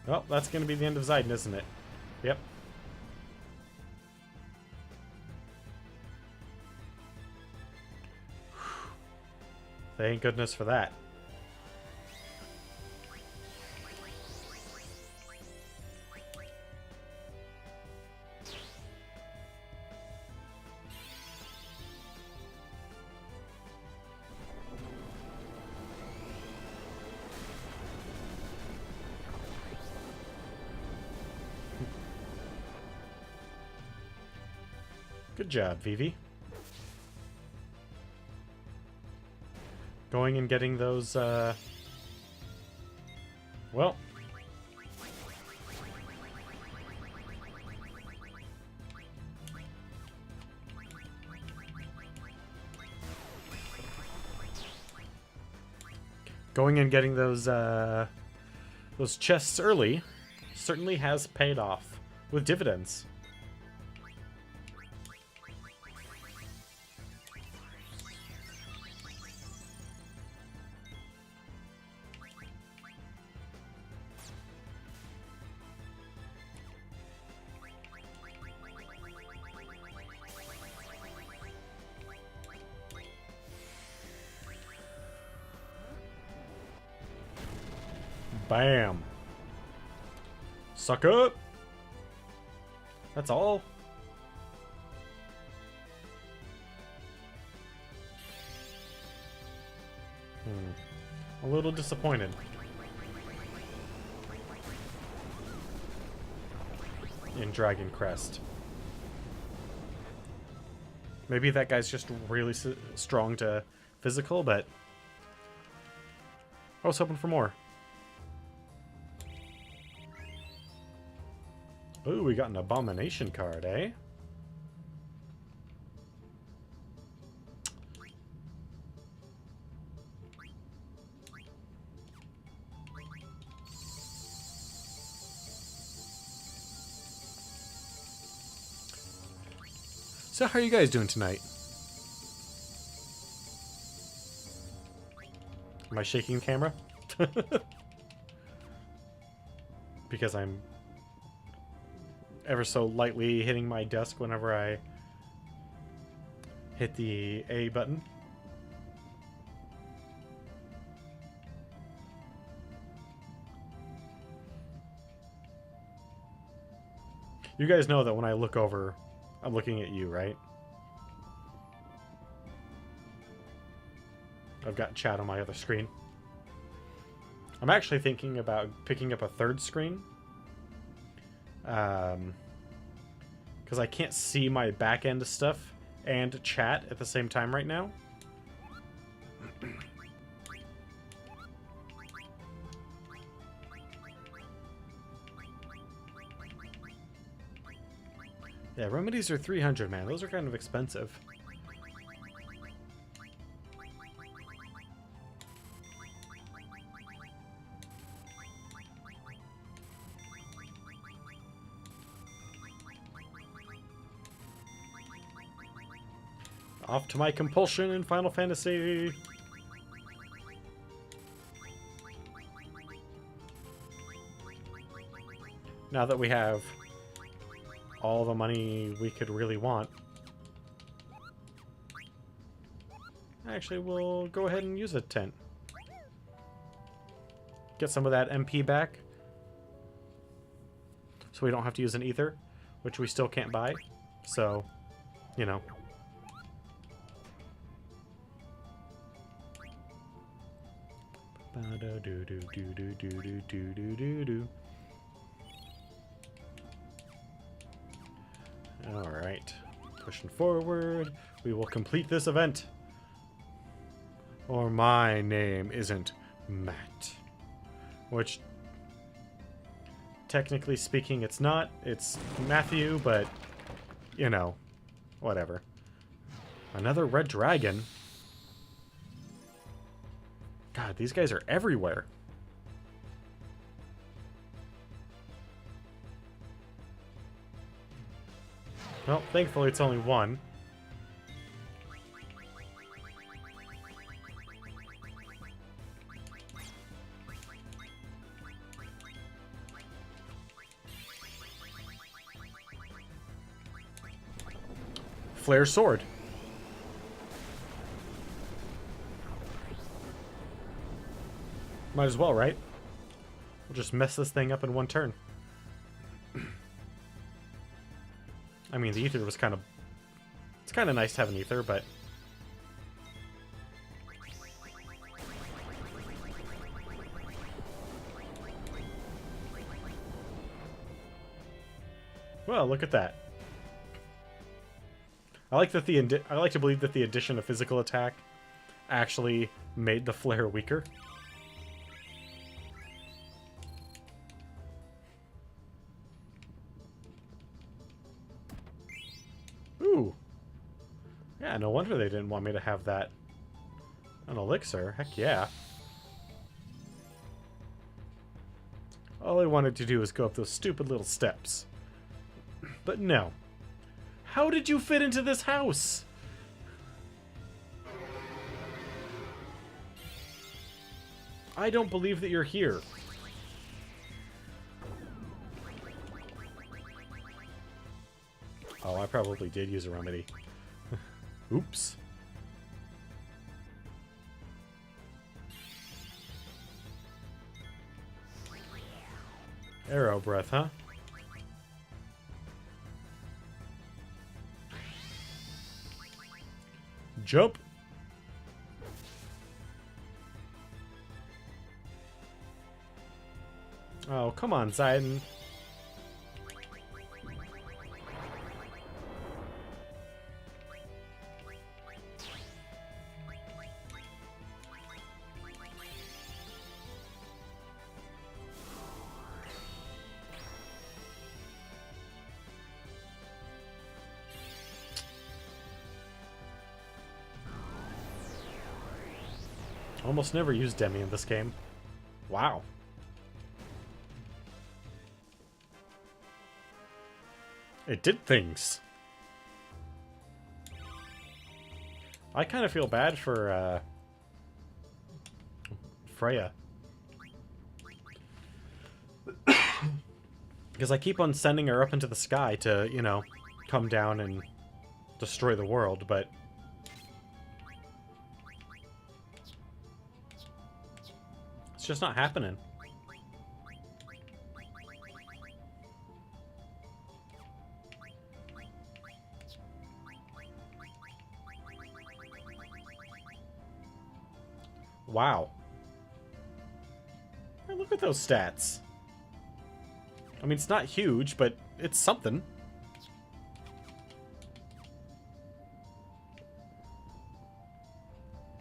Well, that's going to be the end of Zayden, isn't it? Yep. Thank goodness for that. Good job, Vivi. Going and getting those, well. Going and getting those chests early certainly has paid off with dividends. Bam. Suck up. That's all. A little disappointed. In Dragon Crest. Maybe that guy's just really strong to physical, but I was hoping for more. Ooh, we got an abomination card, eh? So how are you guys doing tonight? Am I shaking camera? Because I'm ever so lightly hitting my desk whenever I hit the A button. You guys know that when I look over, I'm looking at you, right? I've got chat on my other screen. I'm actually thinking about picking up a 3rd screen. Because I can't see my back end stuff and chat at the same time right now. Yeah, remedies are 300, man. Those are kind of expensive. Off to my compulsion in Final Fantasy. Now that we have all the money we could really want. Actually, we'll go ahead and use a tent. Get some of that MP back. So we don't have to use an ether, which we still can't buy. So, you know. Alright. Pushing forward. We will complete this event. Or my name isn't Matt. Which, technically speaking, it's not. It's Matthew, but, you know, whatever. Another red dragon? God, these guys are everywhere. Well, thankfully it's only one. Flare sword. Might as well, right? We'll just mess this thing up in one turn. I mean, the ether was kind of... It's kind of nice to have an ether, but... Well, look at that. I like that I like to believe that the addition of physical attack actually made the flare weaker. Ooh. Yeah, no wonder they didn't want me to have that. An elixir. Heck yeah. All I wanted to do was go up those stupid little steps. But no. How did you fit into this house? I don't believe that you're here. Oh, I probably did use a remedy. Oops. Arrow breath, huh? Jump. Oh, come on, Zidon. Almost never use Demi in this game. Wow. It did things. I kind of feel bad for Freya. Because I keep on sending her up into the sky to, you know, come down and destroy the world, but... it's just not happening. Wow. Hey, look at those stats. I mean, it's not huge, but it's something.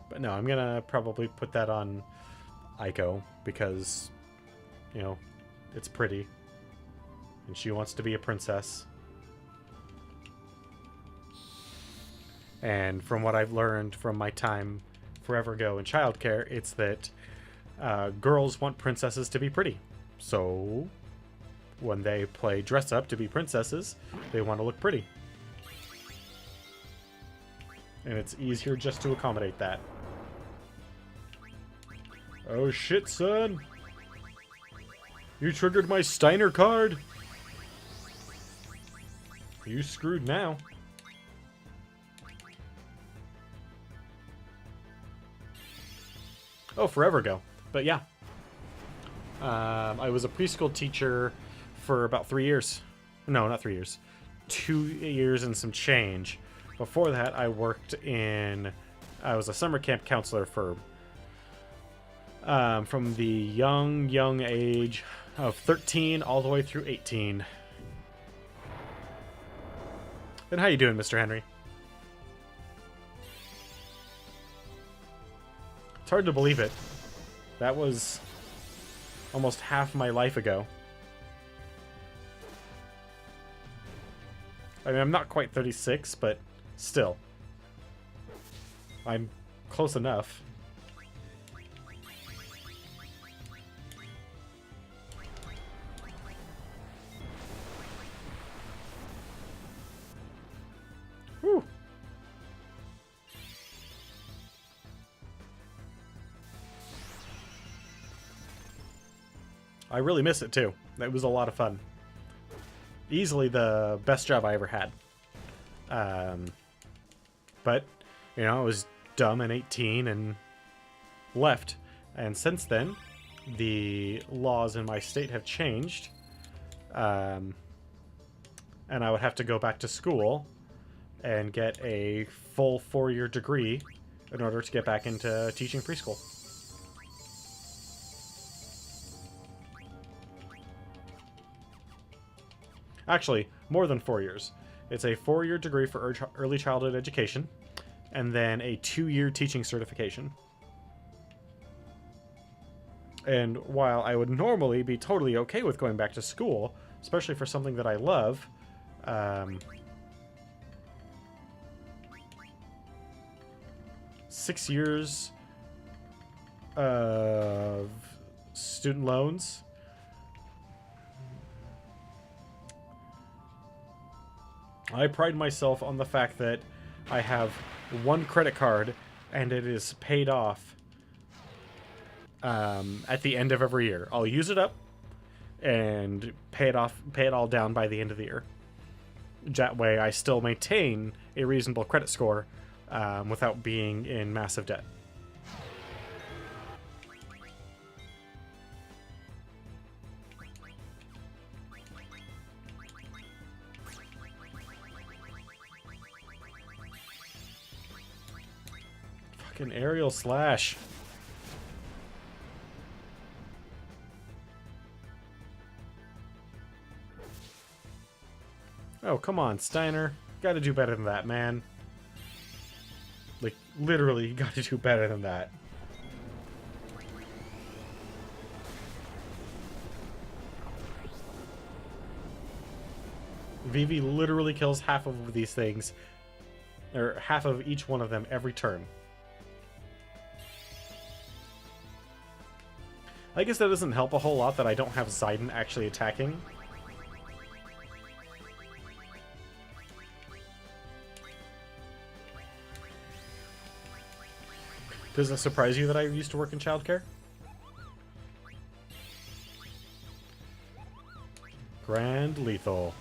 But no, I'm gonna probably put that on Aiko because, you know, it's pretty. And she wants to be a princess. And from what I've learned from my time forever ago in childcare, it's that girls want princesses to be pretty. So when they play dress up to be princesses, they want to look pretty. And it's easier just to accommodate that. Oh shit, son! You triggered my Steiner card! You screwed now. Oh, forever ago. But yeah. I was a preschool teacher for about 3 years. No, not 3 years. 2 years and some change. Before that, I was a summer camp counselor for from the young age of 13 all the way through 18. And how you doing, Mr. Henry? It's hard to believe it. That was almost half my life ago. I mean, I'm not quite 36, but still. I'm close enough. Whew. I really miss it too. It was a lot of fun. Easily the best job I ever had. But, you know, I was dumb and 18 and left. And since then, the laws in my state have changed. And I would have to go back to school and get a full 4-year degree in order to get back into teaching preschool. Actually, more than 4 years. It's a 4-year degree for early childhood education, and then a 2-year teaching certification. And while I would normally be totally okay with going back to school, especially for something that I love, 6 years of student loans. I pride myself on the fact that I have one credit card and it is paid off at the end of every year. I'll use it up and pay it all down by the end of the year. That way I still maintain a reasonable credit score without being in massive debt. Fucking aerial slash. Oh, come on, Steiner. Gotta do better than that, man. Like, literally, you gotta do better than that. Vivi literally kills half of these things, or half of each one of them every turn. I guess that doesn't help a whole lot that I don't have Zidane actually attacking. Does it surprise you that I used to work in childcare? Grand Lethal.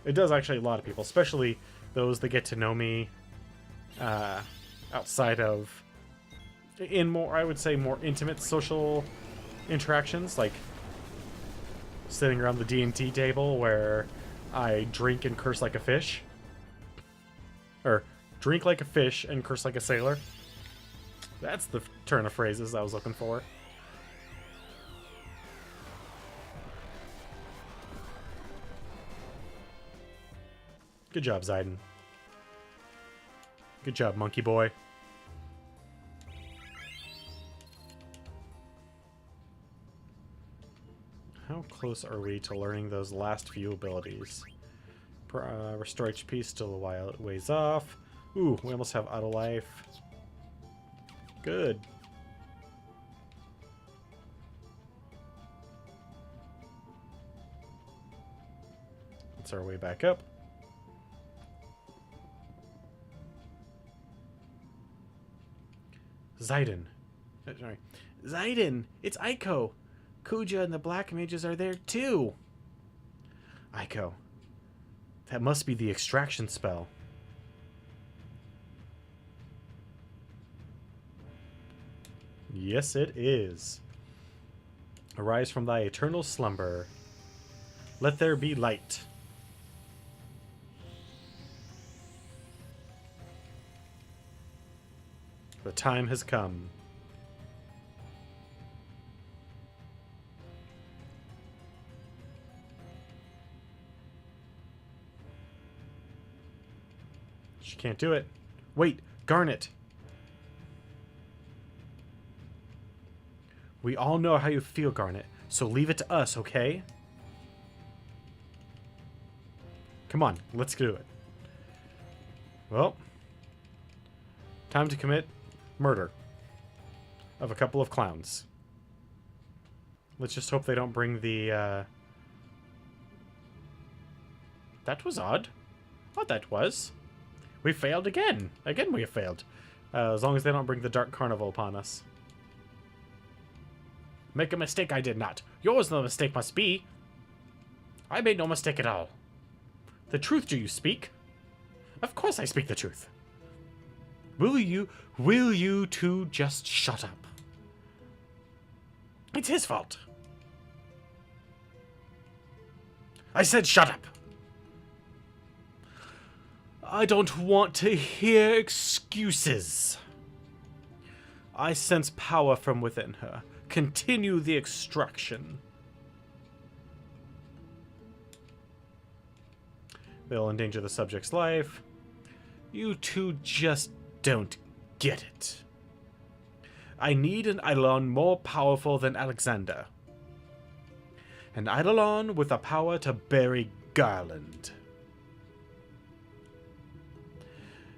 It does actually a lot of people, especially those that get to know me outside of, in more, I would say, more intimate social interactions, like sitting around the D&T table where I drink and curse like a fish. Or drink like a fish and curse like a sailor. That's the turn of phrases I was looking for. Good job, Zidane. Good job, monkey boy. close are we to learning those last few abilities? Restore HP, still a while ways off. Ooh, we almost have auto life. Good. That's our way back up. Zidane. Sorry. Zidane! It's Aiko! Kuja and the Black Mages are there too! Aiko. That must be the extraction spell. Yes, it is. Arise from thy eternal slumber. Let there be light. The time has come. She can't do it. Wait, Garnet. We all know how you feel, Garnet, so leave it to us, okay? Come on, let's do it. Well, time to commit murder of a couple of clowns. Let's just hope they don't bring the, That was odd. What that was. We failed again. Again we have failed. As long as they don't bring the Dark Carnival upon us. Make a mistake I did not. Yours the mistake must be. I made no mistake at all. The truth do you speak? Of course I speak the truth. Will you two just shut up? It's his fault. I said shut up. I don't want to hear excuses. I sense power from within her. Continue the extraction. They'll endanger the subject's life. You two just don't get it. I need an Eidolon more powerful than Alexander. An Eidolon with the power to bury Garland.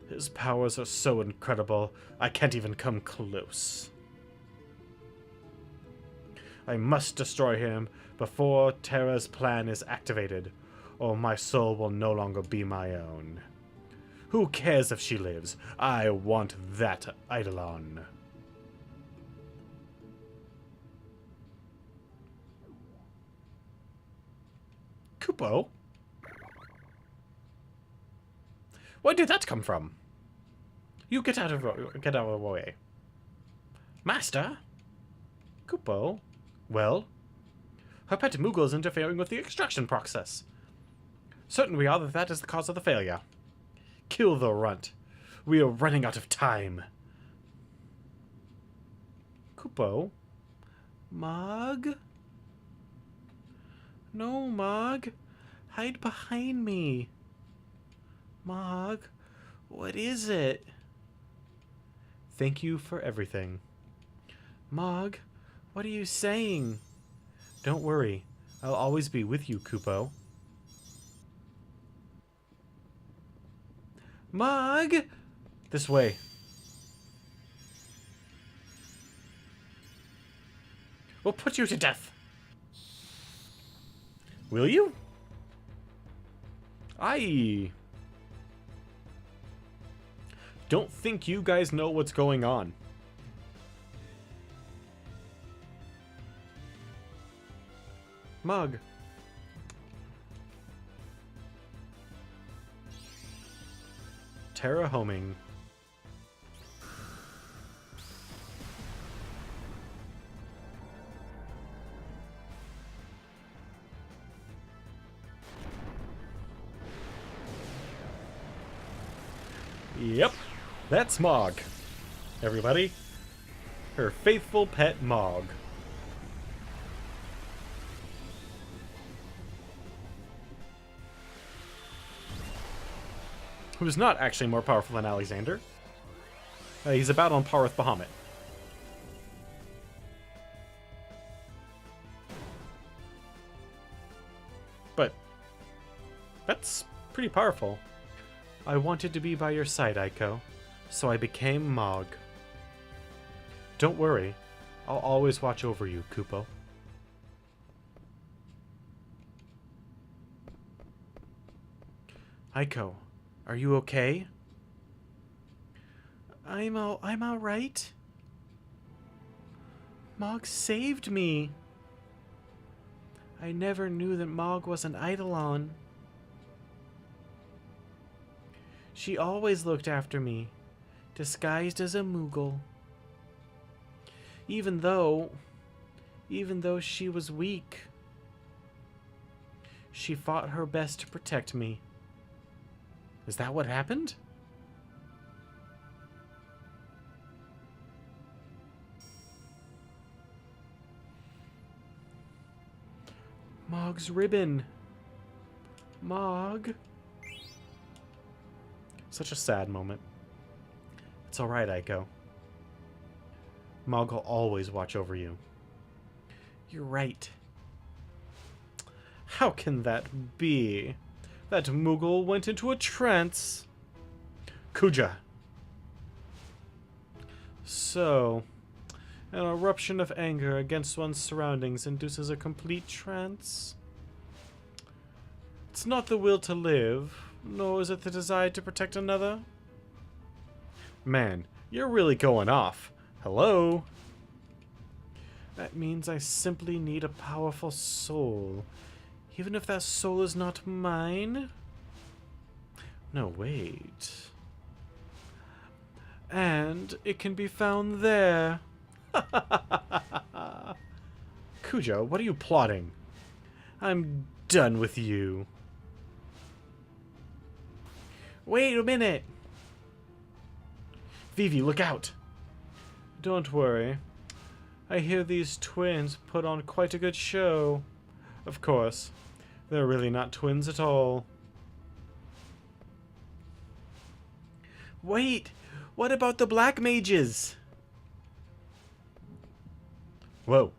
His powers are so incredible, I can't even come close. I must destroy him before Terra's plan is activated, or my soul will no longer be my own. Who cares if she lives? I want that Eidolon. Kupo? Where did that come from? You get out of our way. Master? Kupo? Well? Her pet Moogle is interfering with the extraction process. Certain we are that is the cause of the failure. Kill the runt. We are running out of time. Kupo? Mog? No, Mog. Hide behind me. Mog, what is it? Thank you for everything. Mog, what are you saying? Don't worry. I'll always be with you, Kupo. Mog! This way. We'll put you to death. Will you? I don't think you guys know what's going on. Mug. Terra homing. Yep, that's Mog. Everybody, her faithful pet Mog. Who's not actually more powerful than Alexander. He's about on par with Bahamut. But that's pretty powerful. I wanted to be by your side, Aiko, so I became Mog. Don't worry, I'll always watch over you, Kupo. Aiko, are you okay? I'm all right. Mog saved me. I never knew that Mog was an Eidolon. She always looked after me, disguised as a Moogle. Even though she was weak, she fought her best to protect me. Is that what happened? Mog's ribbon. Mog. Such a sad moment. It's alright, Aiko. Mog will always watch over you. You're right. How can that be? That Moogle went into a trance. Kuja. So, an eruption of anger against one's surroundings induces a complete trance. It's not the will to live, nor is it the desire to protect another. Man, you're really going off. Hello? That means I simply need a powerful soul. Even if that soul is not mine? No, wait. And it can be found there. Kujo, what are you plotting? I'm done with you. Wait a minute! Vivi, look out! Don't worry. I hear these twins put on quite a good show. Of course, they're really not twins at all. Wait! What about the black mages? Whoa.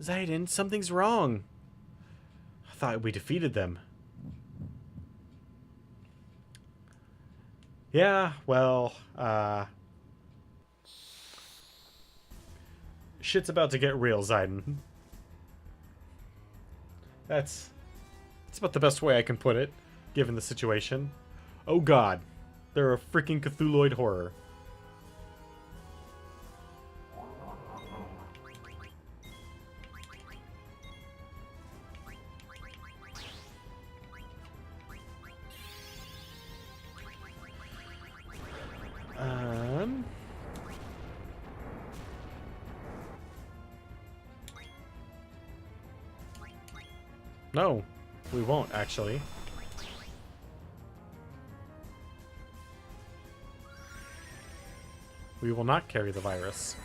Zayden, something's wrong. I thought we defeated them. Yeah, well, shit's about to get real, Zayden. That's about the best way I can put it, given the situation. Oh god, they're a freaking Cthulhuoid horror. No, we won't, actually. We will not carry the virus.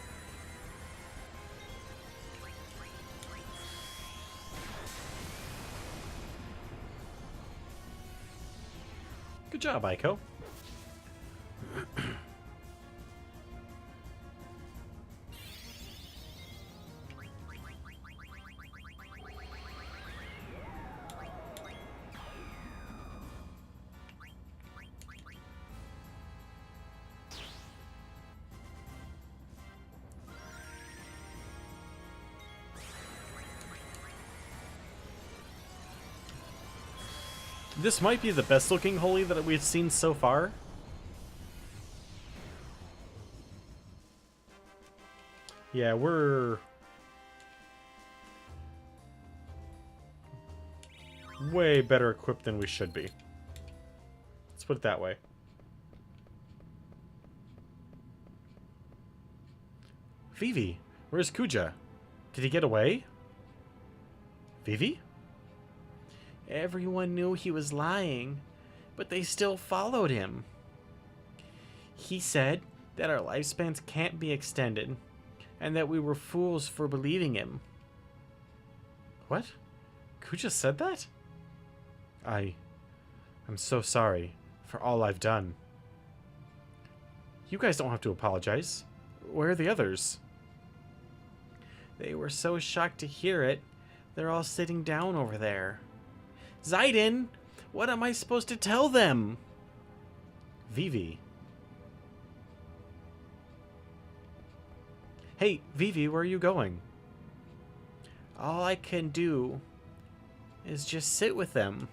Good job, Aiko. This might be the best looking Holy that we've seen so far. Yeah, we're way better equipped than we should be. Let's put it that way. Vivi, where's Kuja? Did he get away? Vivi? Everyone knew he was lying, but they still followed him. He said that our lifespans can't be extended, and that we were fools for believing him. What? Kuja said that? I'm so sorry for all I've done. You guys don't have to apologize. Where are the others? They were so shocked to hear it, They're all sitting down over there. Zayden, what am I supposed to tell them? Vivi. Hey, Vivi, where are you going? All I can do is just sit with them.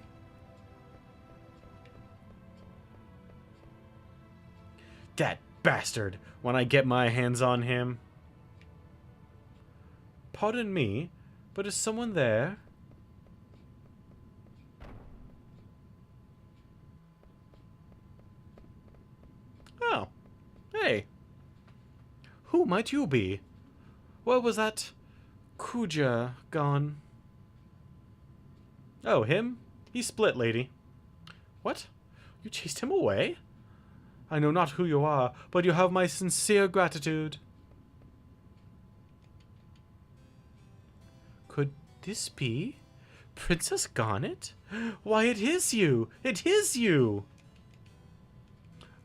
That bastard, when I get my hands on him. Pardon me, but is someone there? Oh, hey. Who might you be? Where was that Kuja gone? Oh, him? He split, lady. What? You chased him away? I know not who you are, but you have my sincere gratitude. Could this be Princess Garnet? Why, it is you! It is you!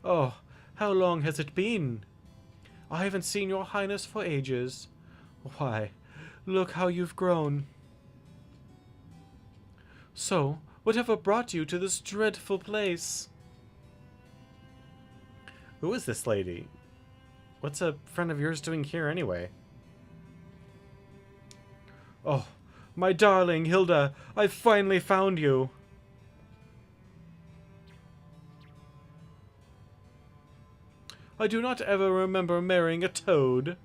Oh, how long has it been? I haven't seen your highness for ages. Why, look how you've grown. So, whatever brought you to this dreadful place? Who is this lady? What's a friend of yours doing here anyway? Oh, my darling Hilda, I've finally found you. I do not ever remember marrying a toad.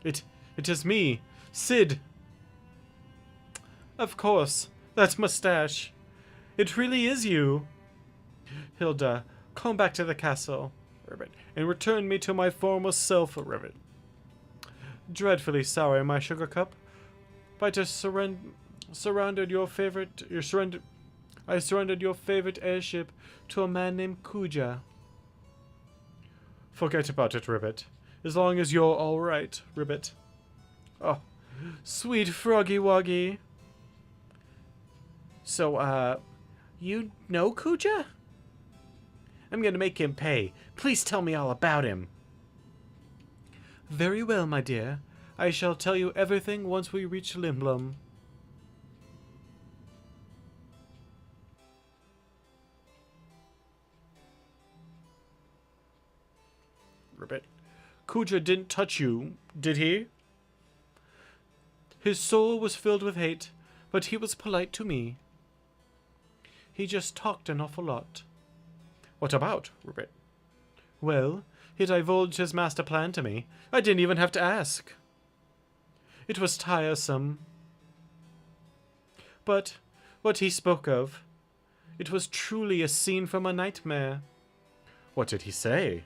It is me, Sid. Of course, that mustache. It really is you. Hilda, come back to the castle, Ribbit, and return me to my former self, Ribbit. Dreadfully sorry, my sugar cup. But I surrendered your favorite airship to a man named Kuja. Forget about it, Ribbit. As long as you're all right, Ribbit. Oh, sweet Froggy Woggy. So, you know Kuja? I'm gonna make him pay. Please tell me all about him. Very well, my dear. I shall tell you everything once we reach Limblum. Ribbit. Kuja didn't touch you, did he? His soul was filled with hate, but he was polite to me. He just talked an awful lot. What about, Ribbit? Well, he divulged his master plan to me. I didn't even have to ask. It was tiresome. But what he spoke of, it was truly a scene from a nightmare. What did he say?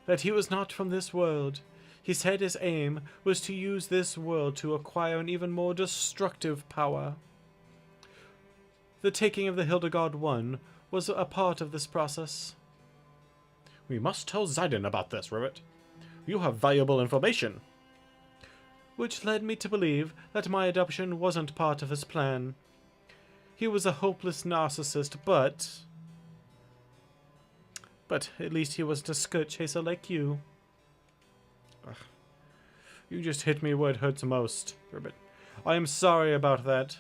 That he was not from this world. He said his aim was to use this world to acquire an even more destructive power. The taking of the Hildegard One was a part of this process. We must tell Zayden about this, Ribbit. You have valuable information. Which led me to believe that my adoption wasn't part of his plan. He was a hopeless narcissist, but at least he wasn't a skirt chaser like you. Ugh. You just hit me where it hurts most, Ribbit. I am sorry about that.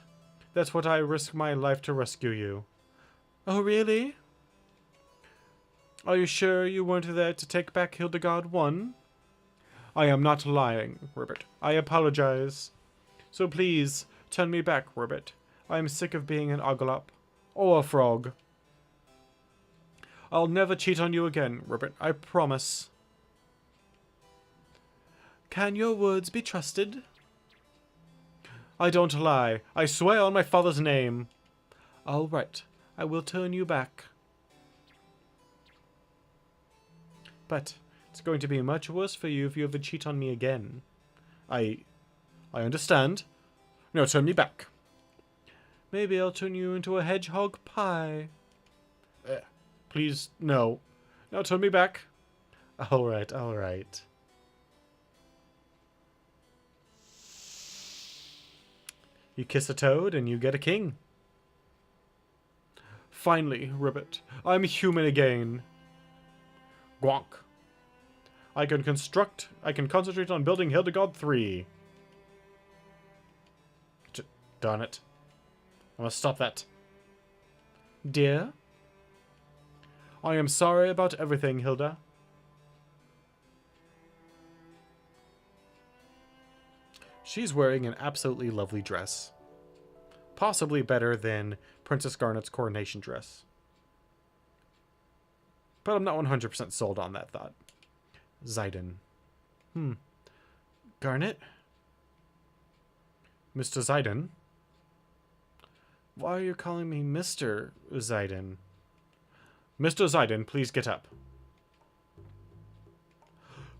That's what I risked my life to rescue you. Oh, really? Are you sure you weren't there to take back Hildegard 1? I am not lying, Ribbit. I apologize. So please, turn me back, Ribbit. I am sick of being an Oglop. Or a frog. I'll never cheat on you again, Ribbit. I promise. Can your words be trusted? I don't lie. I swear on my father's name. All right. I will turn you back. But it's going to be much worse for you if you ever cheat on me again. I understand. Now turn me back. Maybe I'll turn you into a hedgehog pie. Please, no. Now turn me back. All right, all right. You kiss a toad and you get a king. Finally, Ribbit, I'm human again. Gwonk. I can concentrate on building Hildegard 3. Darn it. I must stop that. Dear? I am sorry about everything, Hilda. She's wearing an absolutely lovely dress. Possibly better than Princess Garnet's coronation dress. But I'm not 100% sold on that thought. Zidon. Garnet? Mr. Zidon? Why are you calling me Mr. Zidon? Mr. Zidon, please get up.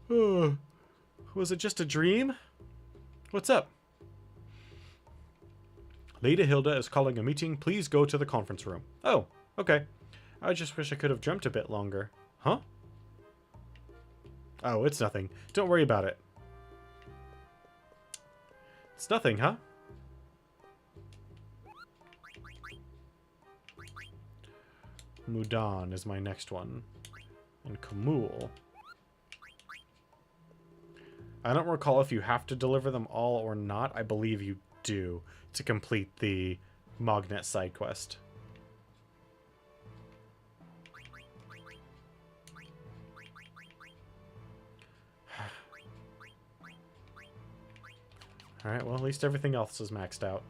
Was it just a dream? What's up? Lady Hilda is calling a meeting. Please go to the conference room. Oh, okay. I just wish I could have dreamt a bit longer. Huh? Oh, it's nothing. Don't worry about it. It's nothing, huh? Mudan is my next one. And Kamul. I don't recall if you have to deliver them all or not. I believe you do to complete the Mognet side quest. Alright, well, at least everything else is maxed out.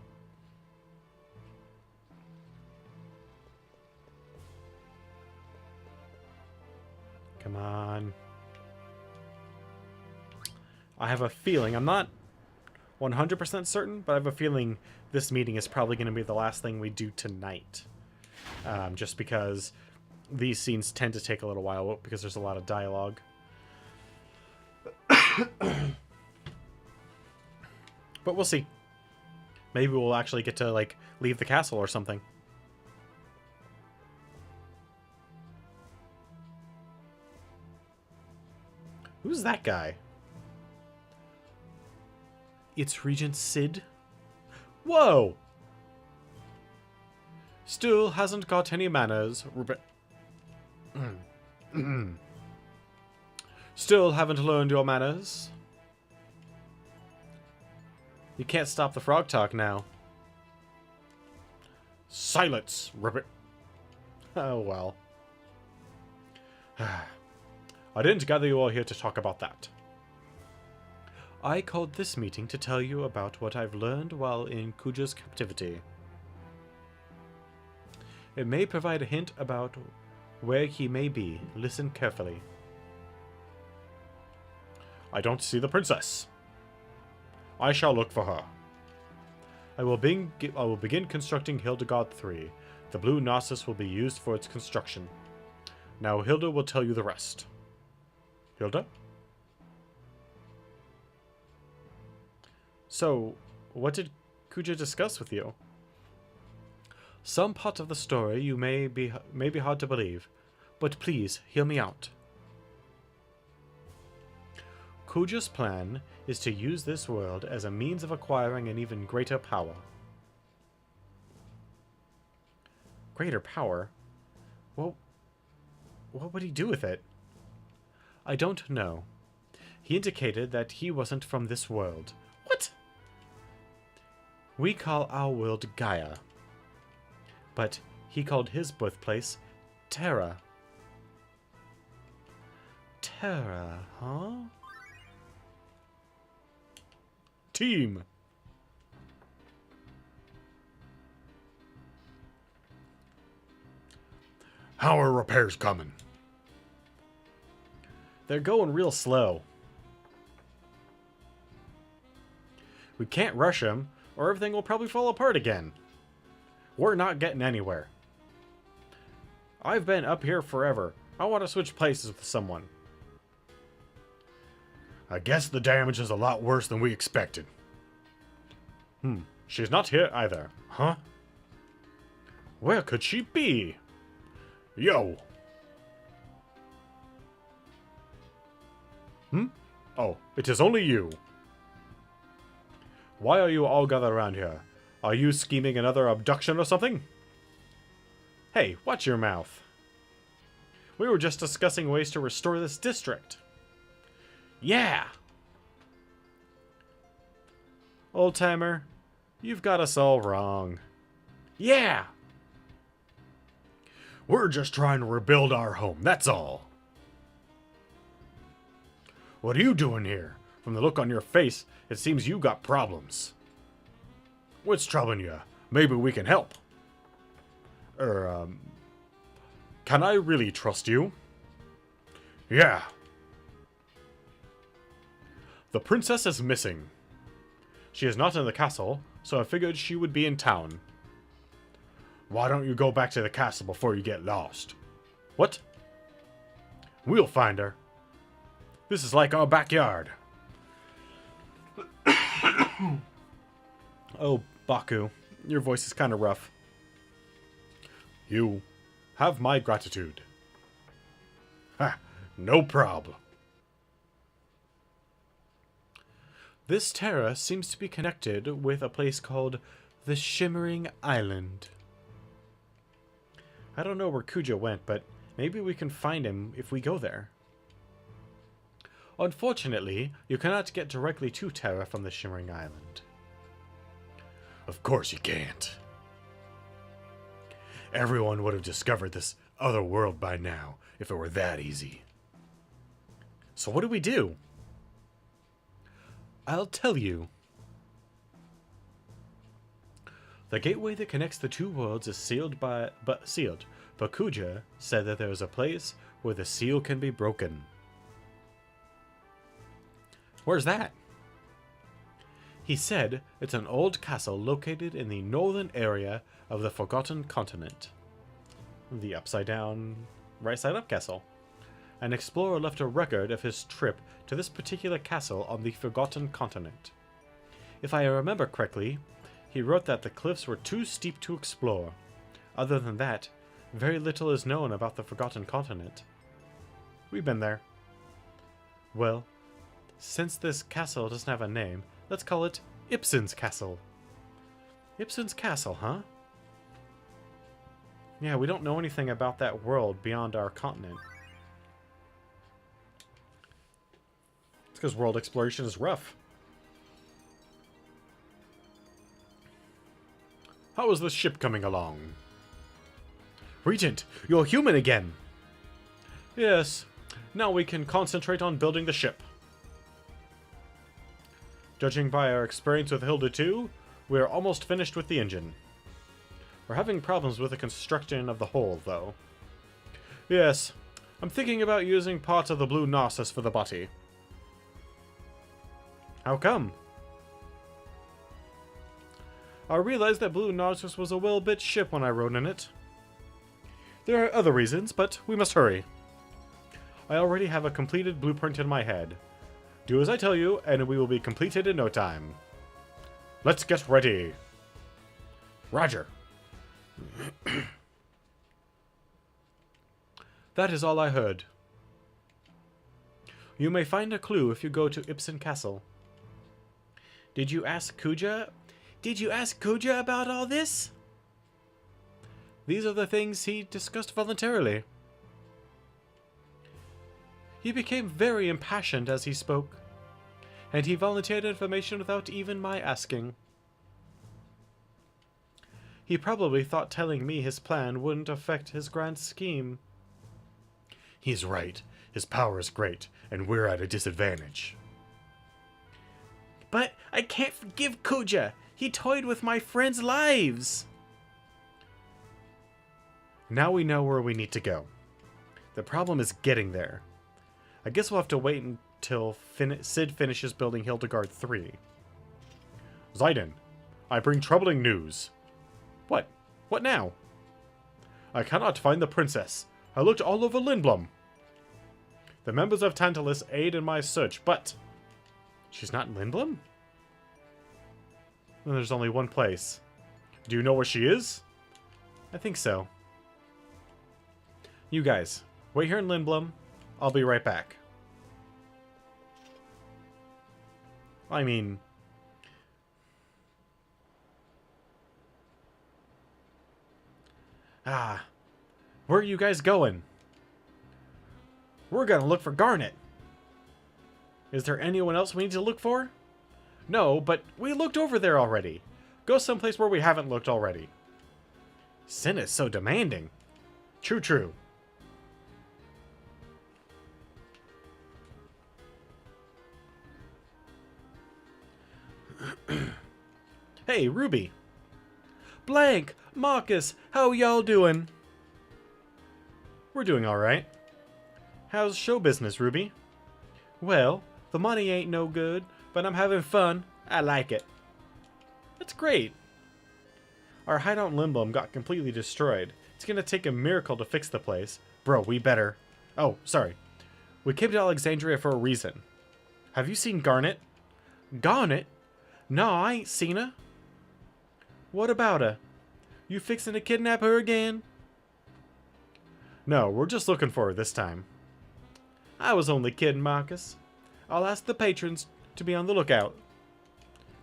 Come on. I have a feeling, I'm not 100% certain, but I have a feeling this meeting is probably going to be the last thing we do tonight. Just because these scenes tend to take a little while because there's a lot of dialogue. But we'll see. Maybe we'll actually get to, like, leave the castle or something. Who's that guy? It's Regent Sid? Whoa! Still hasn't got any manners. Still haven't learned your manners. You can't stop the frog talk now. Silence, Ribbit. Oh, well. I didn't gather you all here to talk about that. I called this meeting to tell you about what I've learned while in Kuja's captivity. It may provide a hint about where he may be. Listen carefully. I don't see the princess. I shall look for her. I will begin constructing Hildegard 3. The blue Gnosis will be used for its construction. Now Hilda will tell you the rest. Hilda? So, what did Kuja discuss with you? Some part of the story you may be hard to believe, but please hear me out. Kuja's plan is to use this world as a means of acquiring an even greater power. Greater power? Well, what would he do with it? I don't know. He indicated that he wasn't from this world. What? We call our world Gaia. But he called his birthplace Terra. Terra, huh? Team. How are repairs coming? They're going real slow. We can't rush them, or everything will probably fall apart again. We're not getting anywhere. I've been up here forever. I want to switch places with someone. I guess the damage is a lot worse than we expected. She's not here either. Huh? Where could she be? Yo! Oh, it is only you. Why are you all gathered around here? Are you scheming another abduction or something? Hey, watch your mouth. We were just discussing ways to restore this district. Yeah! Old-timer, You've got us all wrong. Yeah! We're just trying to rebuild our home, that's all. What are you doing here? From the look on your face, it seems you got problems. What's troubling you? Maybe we can help. Can I really trust you? Yeah. The princess is missing. She is not in the castle, so I figured she would be in town. Why don't you go back to the castle before you get lost? What? We'll find her. This is like our backyard. Oh, Baku, your voice is kind of rough. You have my gratitude. Ha, no problem. This terra seems to be connected with a place called the Shimmering Island. I don't know where Kuja went, but maybe we can find him if we go there. Unfortunately, you cannot get directly to Terra from the Shimmering Island. Of course you can't. Everyone would have discovered this other world by now if it were that easy. So what do we do? I'll tell you. The gateway that connects the two worlds is sealed. But Kuja said that there is a place where the seal can be broken. Where's that? He said it's an old castle located in the northern area of the Forgotten Continent. The upside-down, right-side-up castle. An explorer left a record of his trip to this particular castle on the Forgotten Continent. If I remember correctly, he wrote that the cliffs were too steep to explore. Other than that, very little is known about the Forgotten Continent. We've been there. Well, since this castle doesn't have a name, let's call it Ibsen's Castle. Ibsen's Castle, huh? Yeah, we don't know anything about that world beyond our continent. It's because world exploration is rough. How is the ship coming along? Regent, you're human again! Yes, now we can concentrate on building the ship. Judging by our experience with Hilda 2, we are almost finished with the engine. We're having problems with the construction of the hull, though. Yes, I'm thinking about using parts of the blue Narcissus for the body. How come? I realized that blue Narcissus was a well-built ship when I rode in it. There are other reasons, but we must hurry. I already have a completed blueprint in my head. Do as I tell you, and we will be completed in no time. Let's get ready. Roger. That is all I heard. You may find a clue if you go to Ibsen Castle. Did you ask Kuja? Did you ask Kuja about all this? These are the things he discussed voluntarily. He became very impassioned as he spoke, and he volunteered information without even my asking. He probably thought telling me his plan wouldn't affect his grand scheme. He's right. His power is great, and we're at a disadvantage. But I can't forgive Kuja. He toyed with my friends' lives. Now we know where we need to go. The problem is getting there. I guess we'll have to wait until Sid finishes building Hildegard 3. Zayden, I bring troubling news. What? What now? I cannot find the princess. I looked all over Lindblom. The members of Tantalus aid in my search, but... she's not in Lindblom? Then there's only one place. Do you know where she is? I think so. You guys, wait here in Lindblom. I'll be right back. I mean... where are you guys going? We're gonna look for Garnet. Is there anyone else we need to look for? No, but we looked over there already. Go someplace where we haven't looked already. Sin is so demanding. True, true. Hey, Ruby. Blank, Marcus, how y'all doing? We're doing alright. How's show business, Ruby? Well, the money ain't no good, but I'm having fun. I like it. That's great. Our hideout in Limbum got completely destroyed. It's gonna take a miracle to fix the place. Bro, we better... Oh, sorry. We came to Alexandria for a reason. Have you seen Garnet? Garnet? No, I ain't seen her. What about her? You fixing to kidnap her again? No, we're just looking for her this time. I was only kidding, Marcus. I'll ask the patrons to be on the lookout.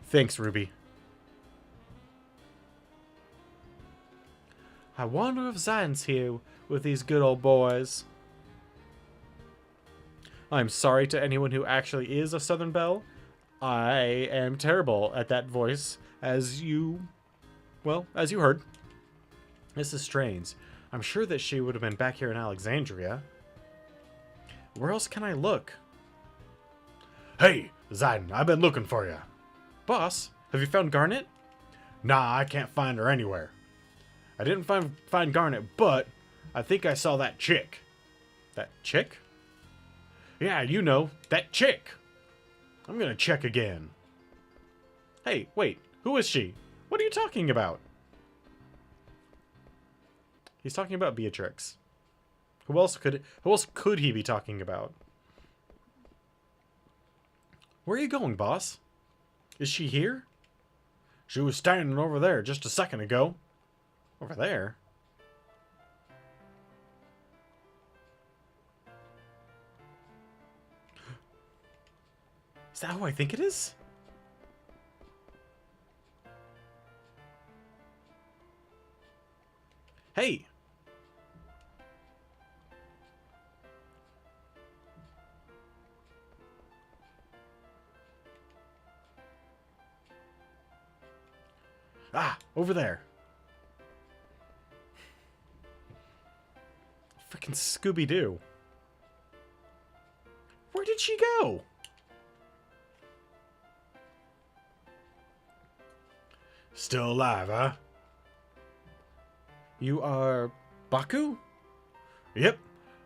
Thanks, Ruby. I wonder if Zion's here with these good old boys. I'm sorry to anyone who actually is a Southern Belle. I am terrible at that voice, as you heard. Mrs. Strange. I'm sure that she would have been back here in Alexandria. Where else can I look? Hey, Zion, I've been looking for you. Boss, have you found Garnet? Nah, I can't find her anywhere. I didn't find Garnet, but I think I saw that chick. That chick? Yeah, you know, that chick. I'm gonna check again. Hey, wait, who is she? What are you talking about? He's talking about Beatrix. Who else could he be talking about? Where are you going, boss? Is she here? She was standing over there just a second ago. Over there? Is that who I think it is? Hey! Ah, over there. Freaking Scooby-Doo. Where did she go? Still alive, huh? You are Baku? Yep,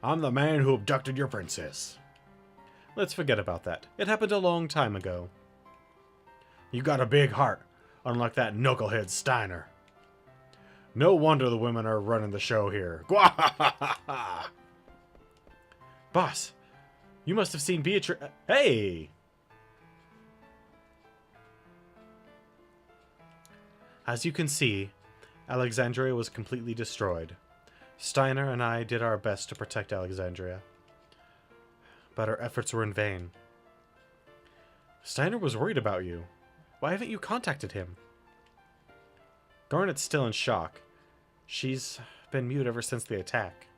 I'm the man who abducted your princess. Let's forget about that. It happened a long time ago. You got a big heart, unlike that knucklehead Steiner. No wonder the women are running the show here. Boss, you must have seen Beatrix. Hey! As you can see, Alexandria was completely destroyed. Steiner and I did our best to protect Alexandria, but our efforts were in vain. Steiner was worried about you. Why haven't you contacted him? Garnet's still in shock. She's been mute ever since the attack.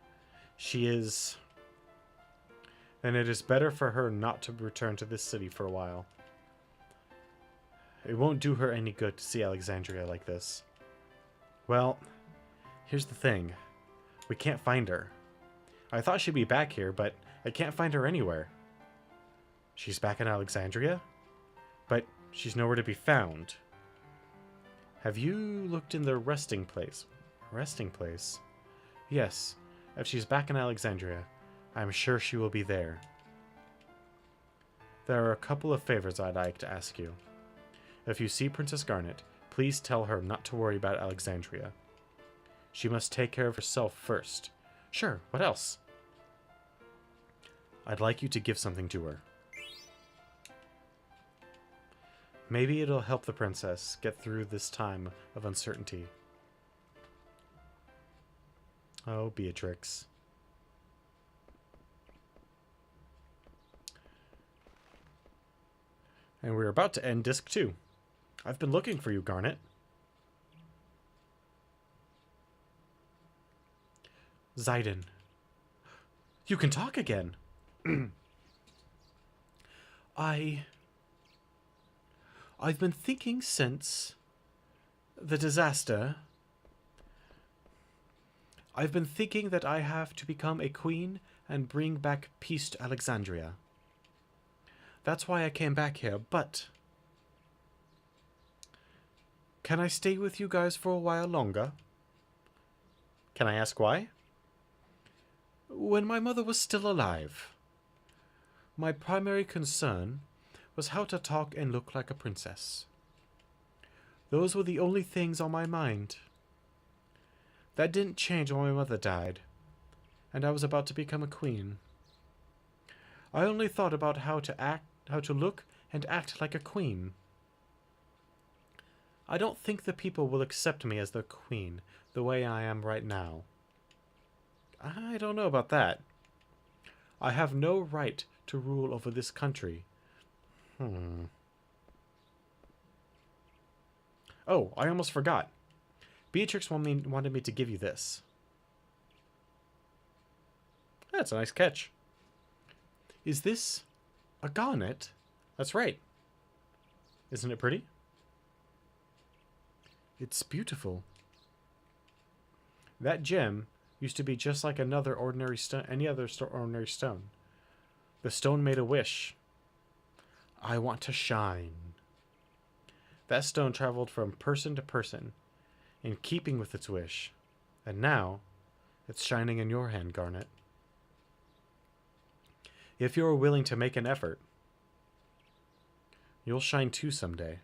She is... And it is better for her not to return to this city for a while. It won't do her any good to see Alexandria like this. Well, here's the thing. We can't find her. I thought she'd be back here, but I can't find her anywhere. She's back in Alexandria? But she's nowhere to be found. Have you looked in the resting place? Resting place? Yes. If she's back in Alexandria, I'm sure she will be there. There are a couple of favors I'd like to ask you. If you see Princess Garnet, please tell her not to worry about Alexandria. She must take care of herself first. Sure, what else? I'd like you to give something to her. Maybe it'll help the princess get through this time of uncertainty. Oh, Beatrix. And we're about to end Disc 2. I've been looking for you, Garnet. Zidon. You can talk again. I've been thinking since the disaster, I've been thinking that I have to become a queen and bring back peace to Alexandria. That's why I came back here, but can I stay with you guys for a while longer? Can I ask why? When my mother was still alive, my primary concern was how to talk and look like a princess. Those were the only things on my mind. That didn't change when my mother died, and I was about to become a queen. I only thought about how to look and act like a queen. I don't think the people will accept me as their queen the way I am right now. I don't know about that. I have no right to rule over this country. Oh, I almost forgot. Beatrix wanted me to give you this. That's a nice catch. Is this a garnet? That's right. Isn't it pretty? It's beautiful. That gem used to be just like another ordinary stone, any other ordinary stone. The stone made a wish. I want to shine. That stone traveled from person to person, in keeping with its wish, and now it's shining in your hand, Garnet. If you're willing to make an effort, you'll shine too someday.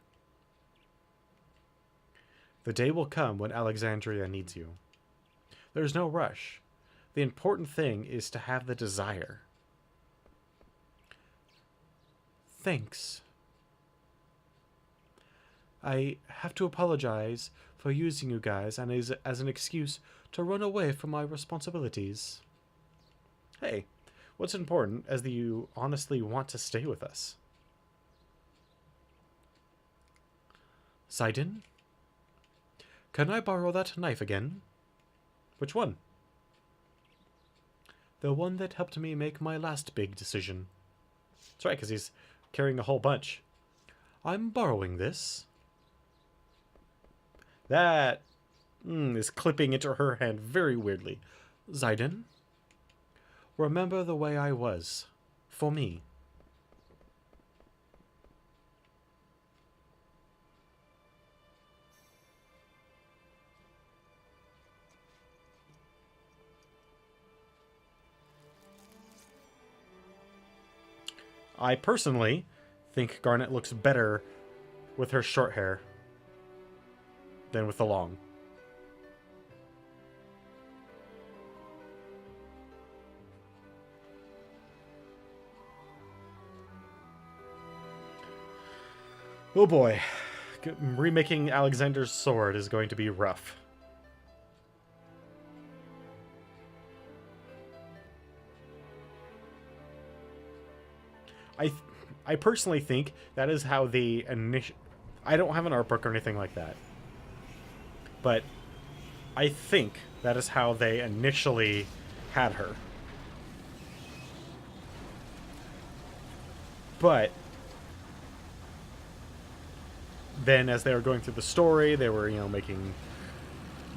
The day will come when Alexandria needs you. There's no rush. The important thing is to have the desire. Thanks. I have to apologize for using you guys and as an excuse to run away from my responsibilities. Hey, what's important is that you honestly want to stay with us. Sidon? Can I borrow that knife again? Which one? The one that helped me make my last big decision. That's right, because he's carrying a whole bunch. I'm borrowing this. That is clipping into her hand very weirdly. Zidon, remember the way I was. For me. I personally think Garnet looks better with her short hair than with the long. Oh boy. Remaking Alexander's sword is going to be rough. I personally think that is how the initial... I don't have an art book or anything like that. But I think that is how they initially had her. But then as they were going through the story, they were,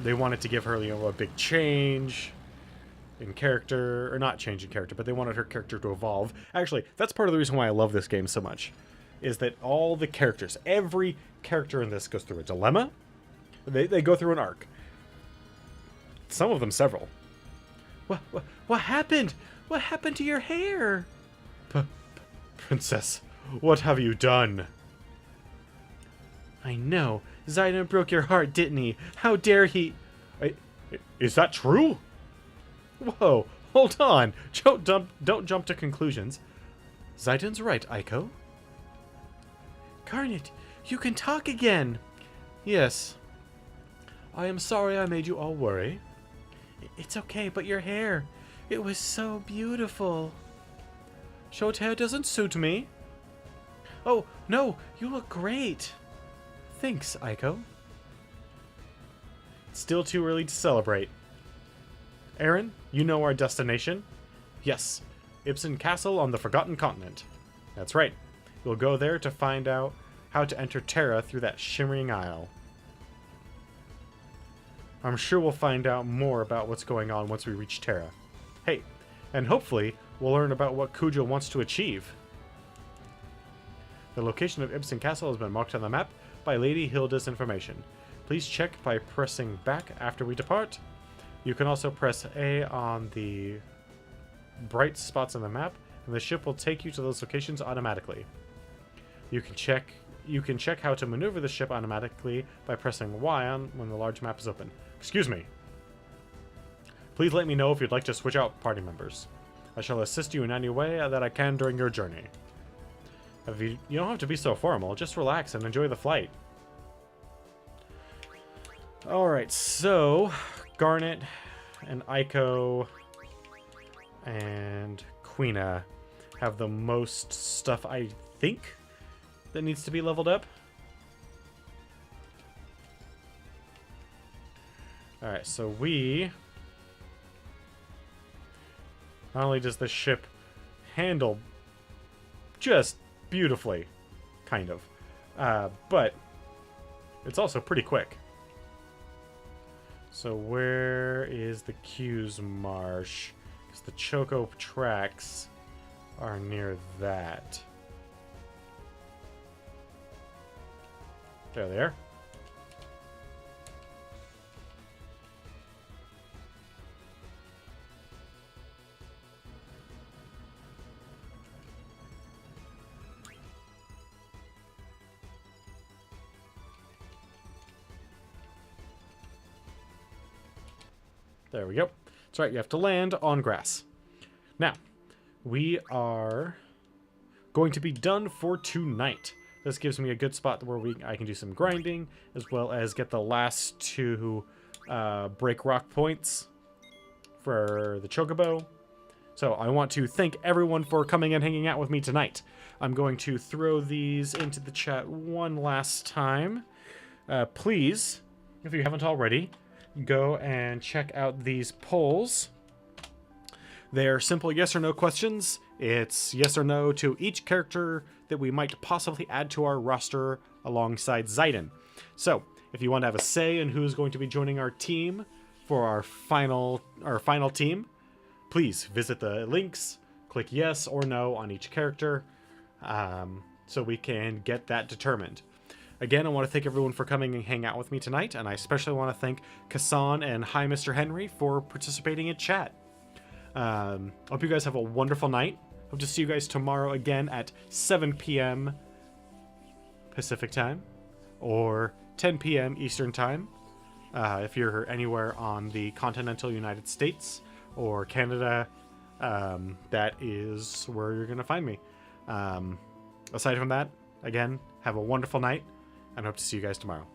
they wanted to give her, a big change in character, or not change in character, but they wanted her character to evolve. Actually, that's part of the reason why I love this game so much, is that all the characters, every character in this goes through a dilemma. They go through an arc. Some of them several. What happened? What happened to your hair? Princess, what have you done? I know. Zidon broke your heart, didn't he? How dare he... Is that true? Whoa, hold on. Don't jump to conclusions. Zidon's right, Aiko. Garnet, you can talk again. Yes. I am sorry I made you all worry. It's okay, but your hair, it was so beautiful. Short hair doesn't suit me. Oh, no, you look great. Thanks, Aiko. It's still too early to celebrate. Aaron, you know our destination? Yes, Ibsen Castle on the Forgotten Continent. That's right. We'll go there to find out how to enter Terra through that shimmering aisle. I'm sure we'll find out more about what's going on once we reach Terra. Hey, and hopefully we'll learn about what Kuja wants to achieve. The location of Ibsen Castle has been marked on the map by Lady Hilda's information. Please check by pressing back after we depart. You can also press A on the bright spots on the map, and the ship will take you to those locations automatically. You can check how to maneuver the ship automatically by pressing Y on when the large map is open. Excuse me. Please let me know if you'd like to switch out party members. I shall assist you in any way that I can during your journey. You don't have to be so formal, just relax and enjoy the flight. Alright, so Garnet and Aiko and Quina have the most stuff, I think, that needs to be leveled up. Alright, so not only does the ship handle just beautifully, kind of, but it's also pretty quick. So where is the Q's Marsh? Because the Choco tracks are near that. There they are. There we go. That's right, you have to land on grass. Now, we are going to be done for tonight. This gives me a good spot where I can do some grinding, as well as get the last 2 break rock points for the Chocobo. So I want to thank everyone for coming and hanging out with me tonight. I'm going to throw these into the chat one last time. Please, if you haven't already, go and check out these polls. They're simple yes or no questions. It's yes or no to each character that we might possibly add to our roster alongside Zidane. So, if you want to have a say in who's going to be joining our team for our final team, please visit the links, click yes or no on each character, so we can get that determined. Again, I want to thank everyone for coming and hang out with me tonight, and I especially want to thank Kassan and Hi Mr. Henry for participating in chat. Hope you guys have a wonderful night. Hope to see you guys tomorrow again at 7 p.m. Pacific time, or 10 p.m. Eastern time, if you're anywhere on the continental United States or Canada. That is where you're going to find me. Aside from that, again, have a wonderful night, and hope to see you guys tomorrow.